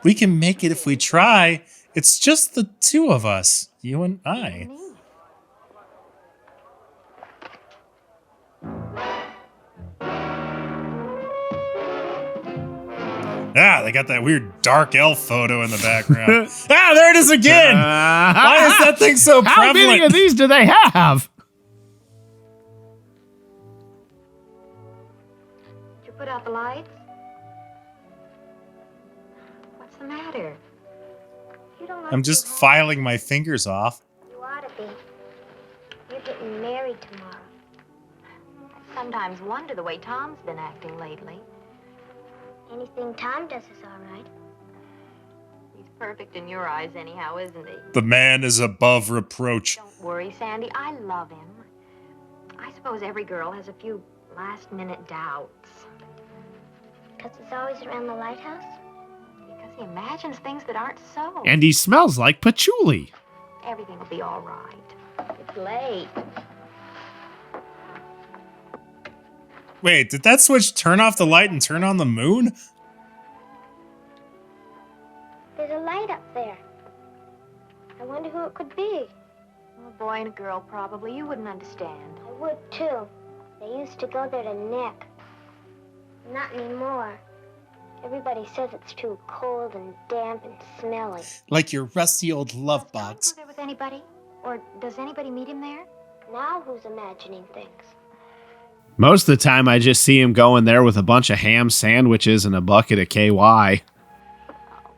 We can make it if we try. It's just the two of us, you and I. Ah, they got that weird dark elf photo in the background. Ah, there it is again! Why is that thing so How prevalent? many of these do they have? Did you put out the lights? What's the matter? You don't I'm just filing my fingers off. You ought to be. You're getting married tomorrow. I sometimes wonder the way Tom's been acting lately. Anything Tom does is all right. He's perfect in your eyes anyhow, isn't he? The man is above reproach. Don't worry, Sandy. I love him. I suppose every girl has a few last-minute doubts. Because he's always around the lighthouse? Because he imagines things that aren't so. And he smells like patchouli. Everything will be all right. It's late. Wait, did that switch turn off the light and turn on the moon? There's a light up there. I wonder who it could be. A boy and a girl, probably. You wouldn't understand. I would, too. They used to go there to nip. Not anymore. Everybody says it's too cold and damp and smelly. Like your rusty old love Does Tom box. go there with anybody? Or does anybody meet him there? Now who's imagining things? Most of the time, I just see him going there with a bunch of ham sandwiches and a bucket of KY. Oh,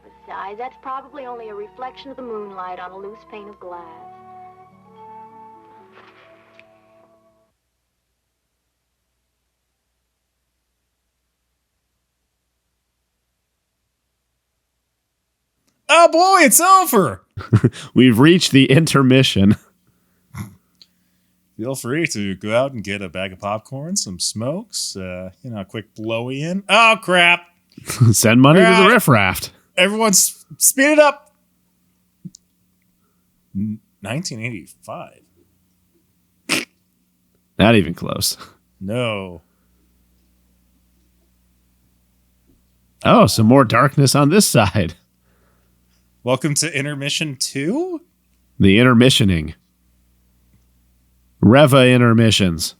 besides, that's probably only a reflection of the moonlight on a loose pane of glass. Oh boy, it's over! We've reached the intermission. Feel free to go out and get a bag of popcorn, some smokes, a quick blowy in. Oh crap! Send money to the Alright. riff raft. Everyone, speed it up. 1985. Not even close. No. Oh, some more darkness on this side. Welcome to intermission 2? The intermissioning. Reva intermissions.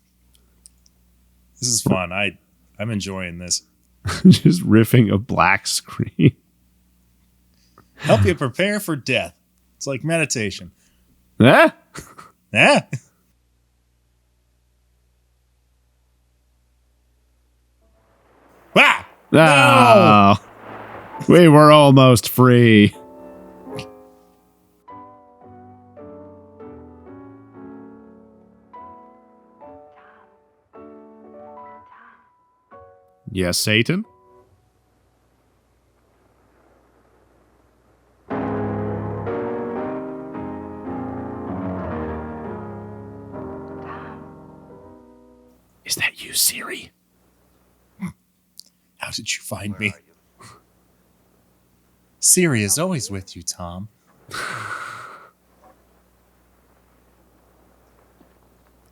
This is fun. I'm enjoying this. Just riffing a black screen. Help you prepare for death. It's like meditation. Eh? Yeah. Ah! Oh, we were almost free. Yes, Satan? Is that you, Siri? How did you find me? Siri is always with you, Tom.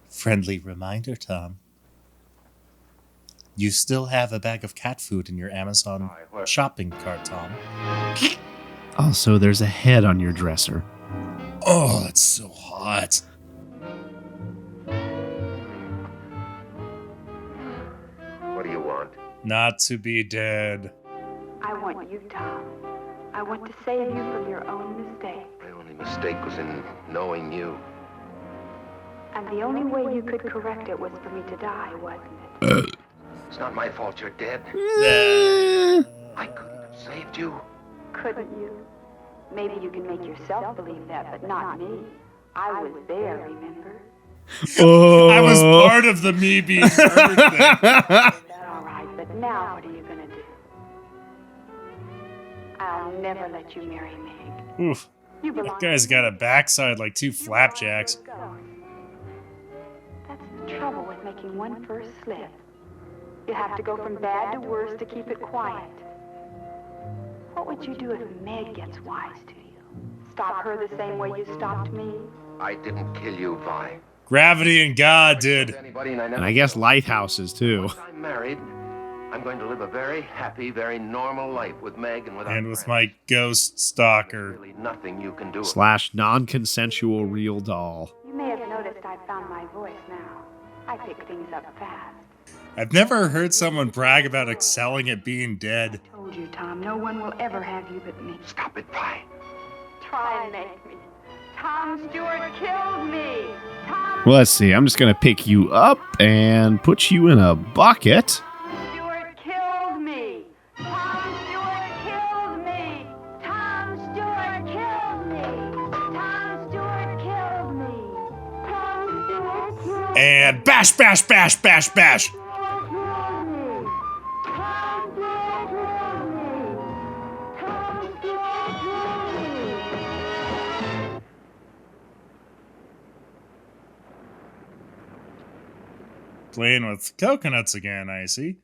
Friendly reminder, Tom. You still have a bag of cat food in your Amazon shopping cart, Tom. Also, there's a head on your dresser. Oh, that's so hot. What do you want? Not to be dead. I want you, Tom. I want to save you from your own mistake. My only mistake was in knowing you. And the only way you could correct it was for me to die, wasn't it? It's not my fault you're dead. I couldn't have saved you. Couldn't you? Maybe you can make yourself believe that, but not me. I was there, remember? Oh. I was part of the me being murdered thing. All right, but now what are you going to do? I'll never let you marry Meg. Oof. That guy's got a backside like two flapjacks. That's the trouble with making one first slip. You have to go from bad to worse to keep it quiet. What would you do if Meg gets wise to you? Stop her the same way you stopped me? I didn't kill you, Vi. Gravity and God did. Anybody, and I And never. I guess lighthouses, too. Once I'm married, I'm going to live a very happy, very normal life with Meg and without. And with my ghost stalker. Really nothing you can do. / non-consensual real doll. You may have noticed I found my voice now. I pick things up fast. I've never heard someone brag about excelling at being dead. I told you, Tom, no one will ever have you but me. Stop it, Vi. Try and make me. Tom Stewart killed me. Tom Well, let's see. I'm just going to pick you up and put you in a bucket. Stewart killed me. Tom Stewart killed me. Tom Stewart killed me. Tom Stewart killed me. Tom Stewart killed me. And bash, bash, bash, bash, bash. Playing with coconuts again, I see.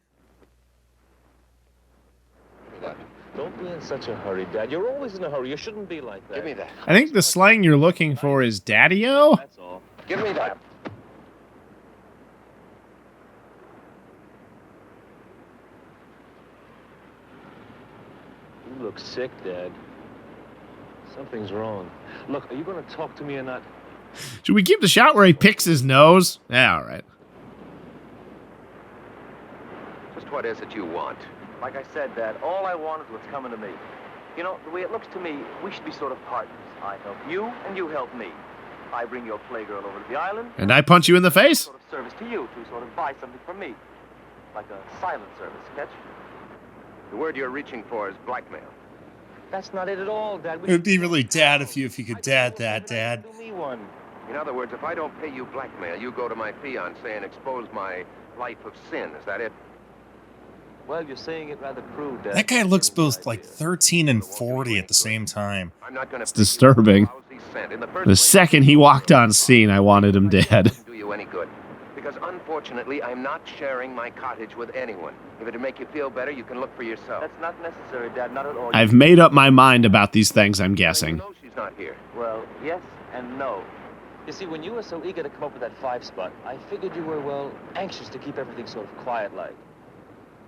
Don't be in such a hurry, Dad. You're always in a hurry. You shouldn't be like that. Give me that. I think the slang you're looking for is daddy-o. That's all. Give me that. You look sick, Dad. Something's wrong. Look, are you going to talk to me or not? Should we keep the shot where he picks his nose? Yeah, all right. Just what is it you want? Like I said, Dad, all I want is what's coming to me. You know, the way it looks to me, we should be sort of partners. I help you, and you help me. I bring your playgirl over to the island. And I punch you in the face? Sort of service to you to sort of buy something from me. Like a silent service, catch? The word you're reaching for is blackmail. That's not it at all, Dad. It would be really dad if you could dad that, Dad. Do me one. In other words, if I don't pay you blackmail, you go to my fiancé and expose my life of sin. Is that it? Well, you're saying it rather crude, Dad. That guy looks both like 13 and 40 at the same time. I'm not going to. It's disturbing. The second he walked on scene, I wanted him dead. Do you any good? Because unfortunately. Unfortunately, I'm not sharing my cottage with anyone. If it'd make you feel better, you can look for yourself. That's not necessary, Dad, not at all. I've made up my mind about these things, I'm You guessing. know she's not here. Well, yes and no. You see, when you were so eager to come up with that 5 spot, I figured you were, well, anxious to keep everything sort of quiet-like.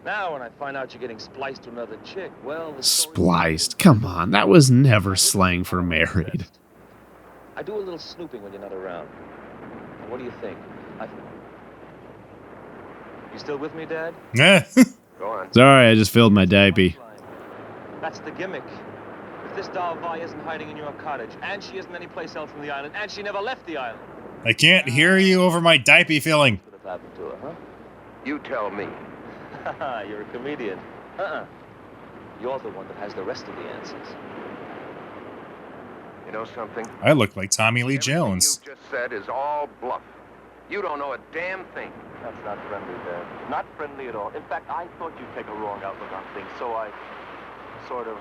Now, when I find out you're getting spliced to another chick, well, the story- Spliced? Come on, that was never slang for married. I do a little snooping when you're not around. What do you think? You still with me, Dad? Yeah. Go on. Sorry, I just filled my diaper. That's the gimmick. If this doll Vi isn't hiding in your cottage, and she isn't anyplace else on the island, and she never left the island. I can't hear you over my diaper filling. What would have happened to her, huh? You tell me. You're a comedian. You're the one that has the rest of the answers. You know something? I look like Tommy Lee Jones. Everything you just said is all bluff. You don't know a damn thing. That's not friendly, Dad. Not friendly at all. In fact, I thought you'd take a wrong outlook on things, so I sort of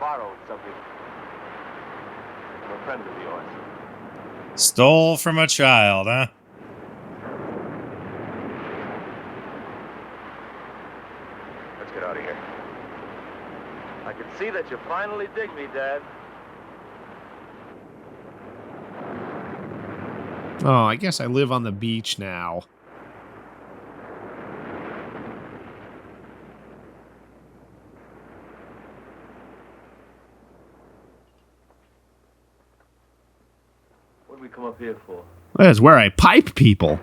borrowed something from a friend of yours. Stole from a child, huh? Let's get out of here. I can see that you finally dig me, Dad. Oh, I guess I live on the beach now. What did we come up here for? That's where I pipe people.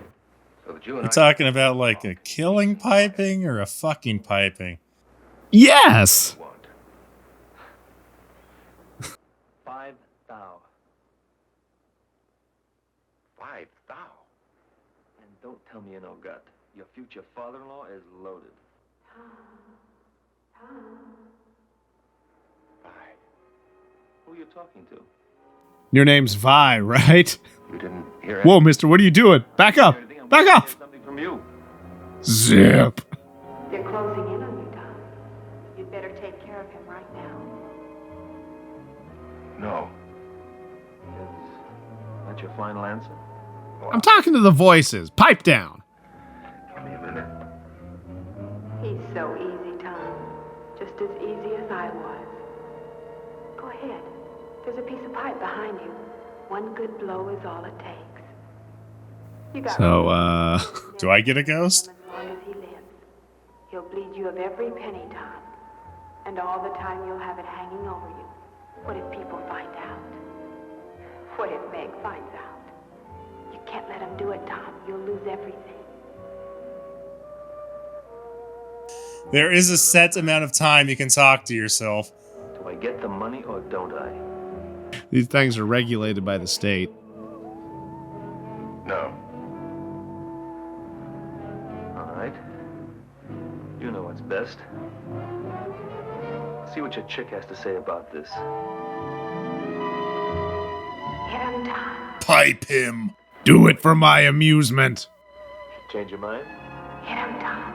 So that you and You're I talking about like a killing piping or a fucking piping? Yes! want. 5 thou. 5 thou. And don't tell me you know gut. Your future father-in-law is loaded. Who are you talking to? Your name's Vi, right? You didn't hear Whoa, mister, what are you doing? Back up! Back off! Something from you. Zip! They're closing in on you, Tom. You'd better take care of him right now. No. Is that your final answer? I'm talking to the voices. Pipe down. Give me a minute. He's so easy, Tom. Just as easy as I was. Go ahead. There's a piece of pipe behind you. One good blow is all it takes. You got So, Do I get a ghost? as long as he lives. He'll bleed you of every penny, Tom. And all the time you'll have it hanging over you. What if people find out? What if Meg finds out? You can't let him do it, Tom. You'll lose everything. There is a set amount of time you can talk to yourself. Do I get the money or don't I? these things are regulated by the state. No. All right. You know what's best. See what your chick has to say about this. Hit him, Tom. Pipe him. Do it for my amusement. Change your mind? Hit him, Tom.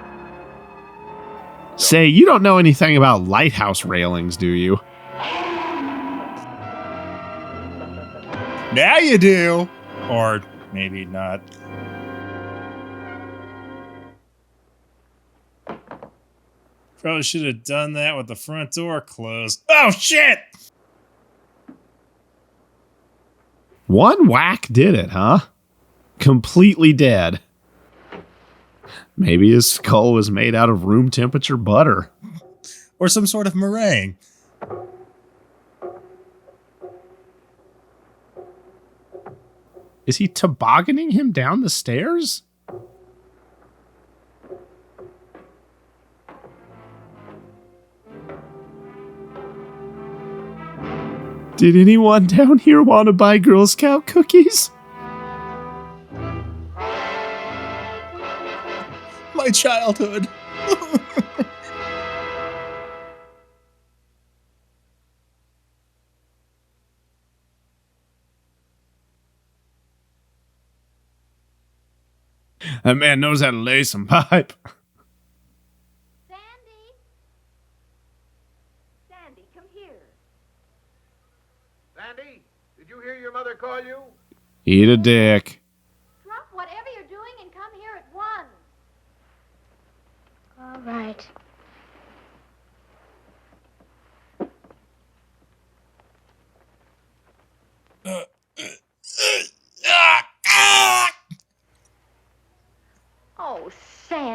Say, you don't know anything about lighthouse railings, do you? Now you do. Or maybe not. Probably should have done that with the front door closed. Oh, shit! One whack did it, huh? Completely dead. Maybe his skull was made out of room temperature butter. Or some sort of meringue. Is he tobogganing him down the stairs? Did anyone down here want to buy Girl Scout cookies? My childhood. That man knows how to lay some pipe. Sandy? Sandy, come here. Sandy, did you hear your mother call you? Eat a dick. Drop whatever you're doing and come here at once.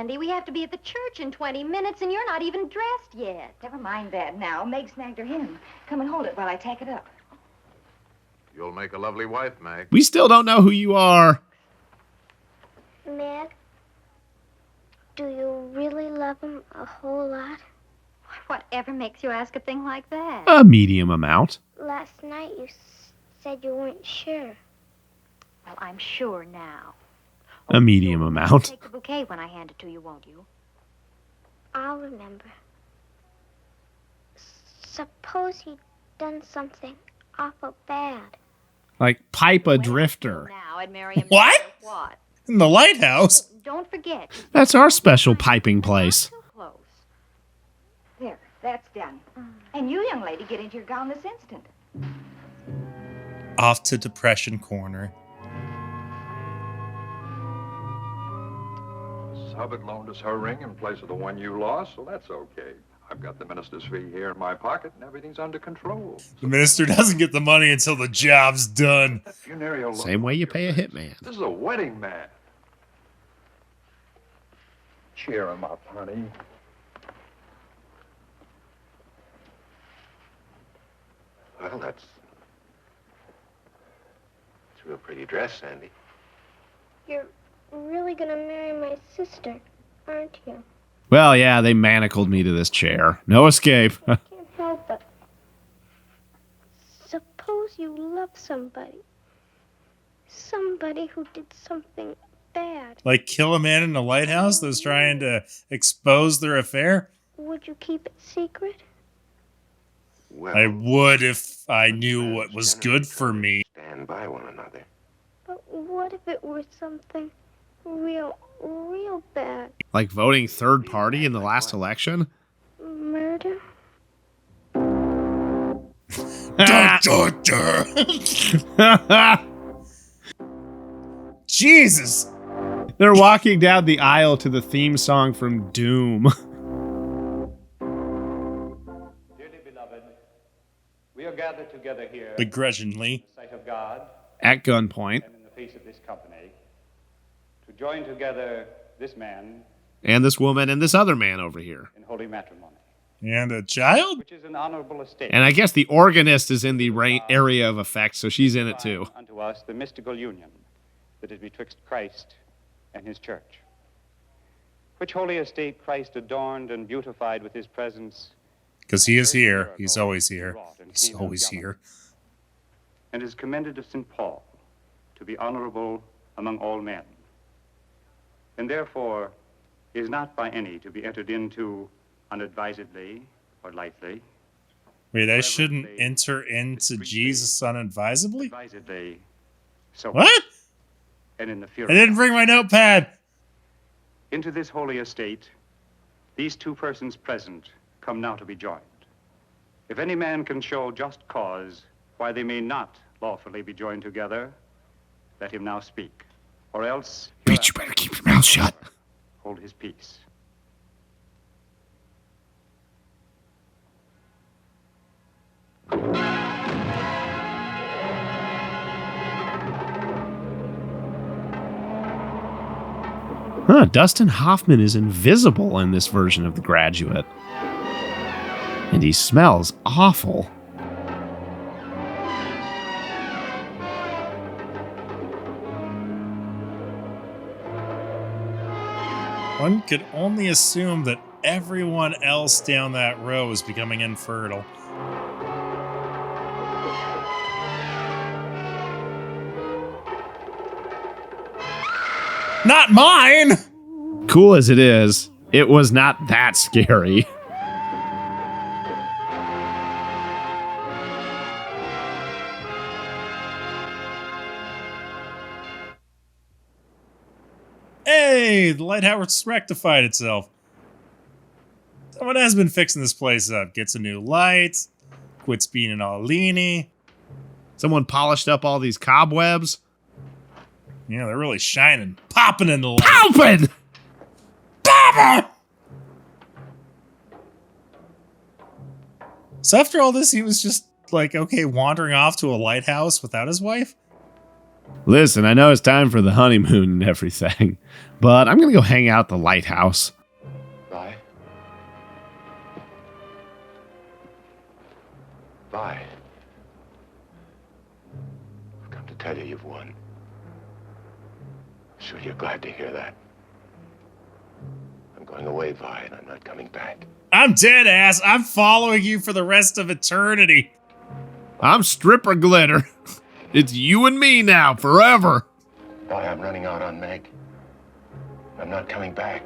Sandy. We have to be at the church in 20 minutes, and you're not even dressed yet. Never mind that now. Meg snagged her hymn. Come and hold it while I tack it up. You'll make a lovely wife, Meg. We still don't know who you are. Meg, do you really love him a whole lot? Whatever makes you ask a thing like that? A medium amount. Last night you said you weren't sure. Well, I'm sure now. A medium amount. Take the bouquet when I hand it to you, won't you? I'll remember. Suppose he'd done something awful bad. Like pipe a drifter. Now I'd marry him. What? What? In the lighthouse? Don't forget. That's our special piping place. Too close. There, that's done. And you, young lady, get into your gown this instant. Off to Depression Corner. Hubbard loaned us her ring in place of the one you lost, so that's okay. I've got the minister's fee here in my pocket, and everything's under control. The minister doesn't get the money until the job's done. That funereal look Same way on you your pay a face. hitman. This is a wedding man. Cheer him up, honey. Well, that's a real pretty dress, Sandy. You're really gonna marry my sister, aren't you? Well, yeah, they manacled me to this chair. No escape. Can't help it. Suppose you love somebody. Somebody who did something bad. Like kill a man in a lighthouse that was trying to expose their affair? Would you keep it secret? Well, I would if I knew what was good for me. stand by one another. But what if it were something real bad? Like voting third party in the last election? Murder? Dun, dun, dun. Jesus! They're walking down the aisle to the theme song from Doom. Dearly beloved, we are gathered together here Begrudgingly. in the sight of God At gunpoint. and in the face of this company to join together this man And this woman and this other man over here. in holy matrimony, And a child? which is an honorable estate. And I guess the organist is in the area of effect, so she's in it too. Unto us the mystical union that is betwixt Christ and his church. Which holy estate Christ adorned and beautified with his presence, Because he is here. He's always here. He's always here. and is commended of St. Paul to be honorable among all men, and therefore is not by any to be entered into unadvisedly or lightly, Wait, I shouldn't enter into Jesus unadvisedly? advisedly, so What? and in the fear I didn't bring my notepad. Into this holy estate, these two persons present come now to be joined. If any man can show just cause why they may not lawfully be joined together, let him now speak, or else Bitch, you better keep your mouth shut. hold his peace. Huh, Dustin Hoffman is invisible in this version of The Graduate. And he smells awful. One could only assume that everyone else down that row is becoming infertile. Not mine! Cool as it is, it was not that scary. Hey, the lighthouse rectified itself. Someone has been fixing this place up. Gets a new light, quits being an all leany. Someone polished up all these cobwebs. Yeah, they're really shining. Popping in the light. Popping! Popping! So after all this, he was just like, okay, wandering off to a lighthouse without his wife? Listen, I know it's time for the honeymoon and everything, but I'm going to go hang out at the lighthouse. Vi? Vi? I've come to tell you you've won. I'm sure you're glad to hear that. I'm going away, Vi, and I'm not coming back. I'm dead ass. I'm following you for the rest of eternity. I'm Stripper Glitter. It's you and me now, forever. Vi, I'm running out on Meg. I'm not coming back.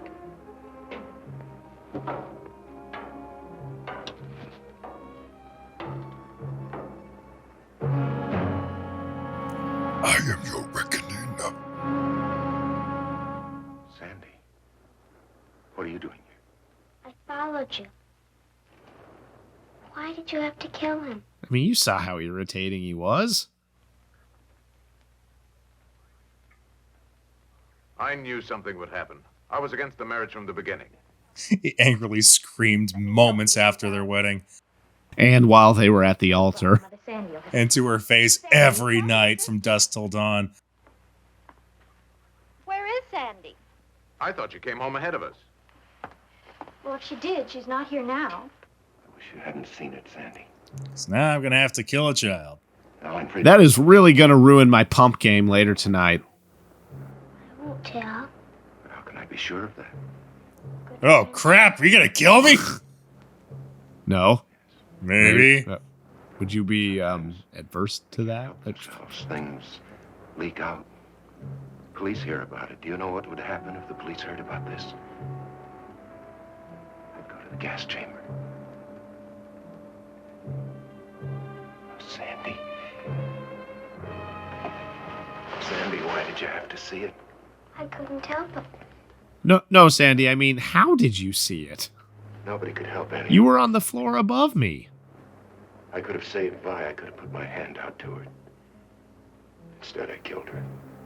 I am your reckoning. Sandy, what are you doing here? I followed you. Why did you have to kill him? I mean, you saw how irritating he was. I knew something would happen. I was against the marriage from the beginning. He angrily screamed moments after their wedding. And while they were at the altar. And to her face every night from dusk till dawn. Where is Sandy? I thought you came home ahead of us. Well, if she did, she's not here now. I wish you hadn't seen it, Sandy. So now I'm going to have to kill a child. Now I'm pretty... That is really going to ruin my pump game later tonight. I won't tell. How can I be sure of that? Oh, crap. Are you going to kill me? No. Maybe. Would you be adverse to that? Those things leak out. Police hear about it. Do you know what would happen if the police heard about this? I'd go to the gas chamber. Sandy. Sandy, why did you have to see it? I couldn't help it. No, Sandy. I mean, how did you see it? Nobody could help anyone. You were on the floor above me. I could have saved Vi. I could have put my hand out to her. Instead, I killed her.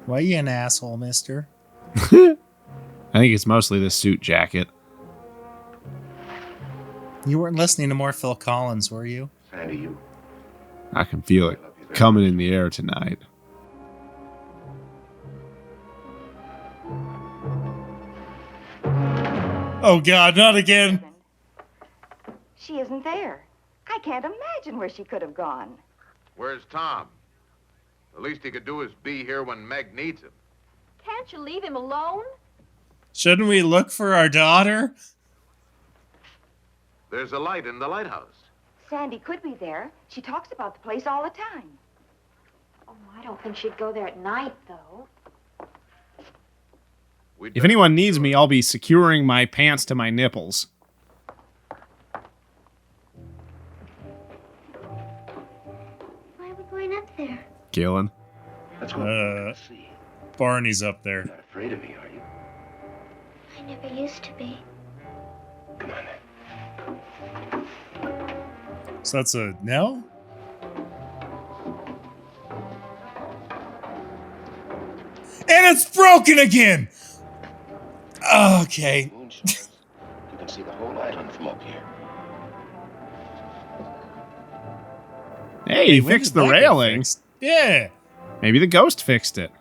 Why you an asshole, mister? I think it's mostly the suit jacket. You weren't listening to more Phil Collins, were you? Sandy, you... I can feel it coming in the air tonight. Oh, God, not again. She isn't there. I can't imagine where she could have gone. Where's Tom? The least he could do is be here when Meg needs him. Can't you leave him alone? Shouldn't we look for our daughter? There's a light in the lighthouse. Sandy could be there. She talks about the place all the time. Oh, I don't think she'd go there at night, though. If anyone needs me, I'll be securing my pants to my nipples. Why are we going up there? Gillen. Let's go see. Barney's up there. You're not afraid of me, are you? I never used to be. Come on, then. So that's a no? And it's broken again! Okay. You can see the whole island from up here. Hey, he fixed the railing. Yeah. Maybe the ghost fixed it.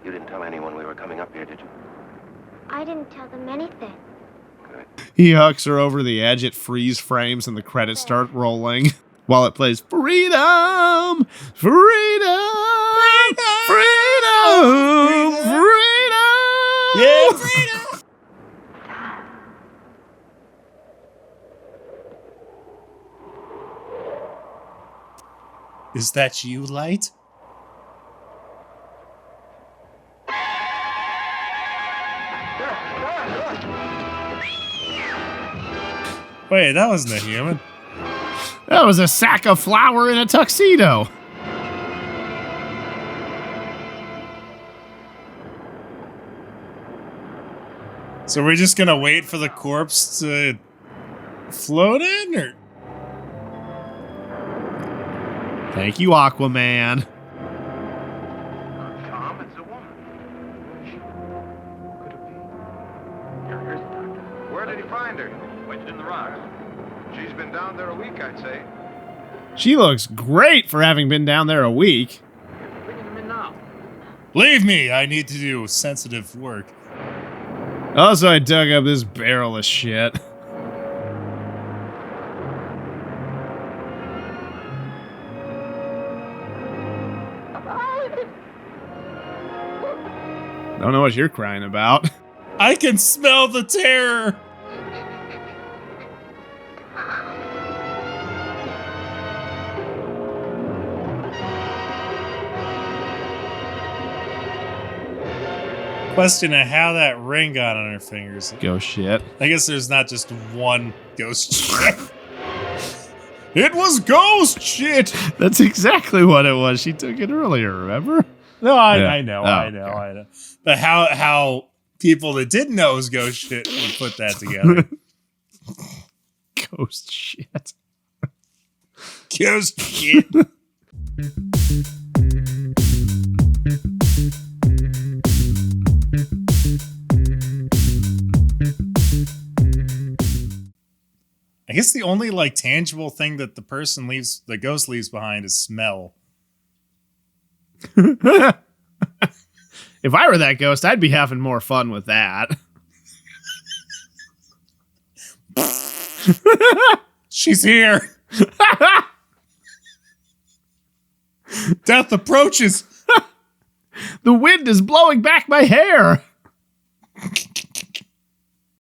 You didn't tell anyone we were coming up here, did you? I didn't tell them anything. Good. He hucks her over the edge, it freeze frames, and the credits start rolling. While it plays freedom, freedom, freedom, freedom. Yeah, freedom. Is that you, Light? Wait, that wasn't a human. That was a sack of flour in a tuxedo. So we're just gonna wait for the corpse to float in, or? Thank you, Aquaman. Tom, it's a woman. Could it be? Here's the doctor. Where did he find her? Wedged in the rocks. She's been down there a week, I'd say. She looks great for having been down there a week. Bringing him in now. Leave me. I need to do sensitive work. Also, I dug up this barrel of shit. Don't know what you're crying about. I can smell the terror. Question of how that ring got on her fingers. Ghost shit. I guess there's not just one ghost shit. It was ghost shit. That's exactly what it was. She took it earlier, remember? No, Yeah. I know. Okay. But how people that didn't know it was ghost shit would put that together. Ghost shit. Ghost shit. I guess the only like tangible thing that the ghost leaves behind is smell. If I were that ghost, I'd be having more fun with that. She's here. Death approaches. The wind is blowing back my hair.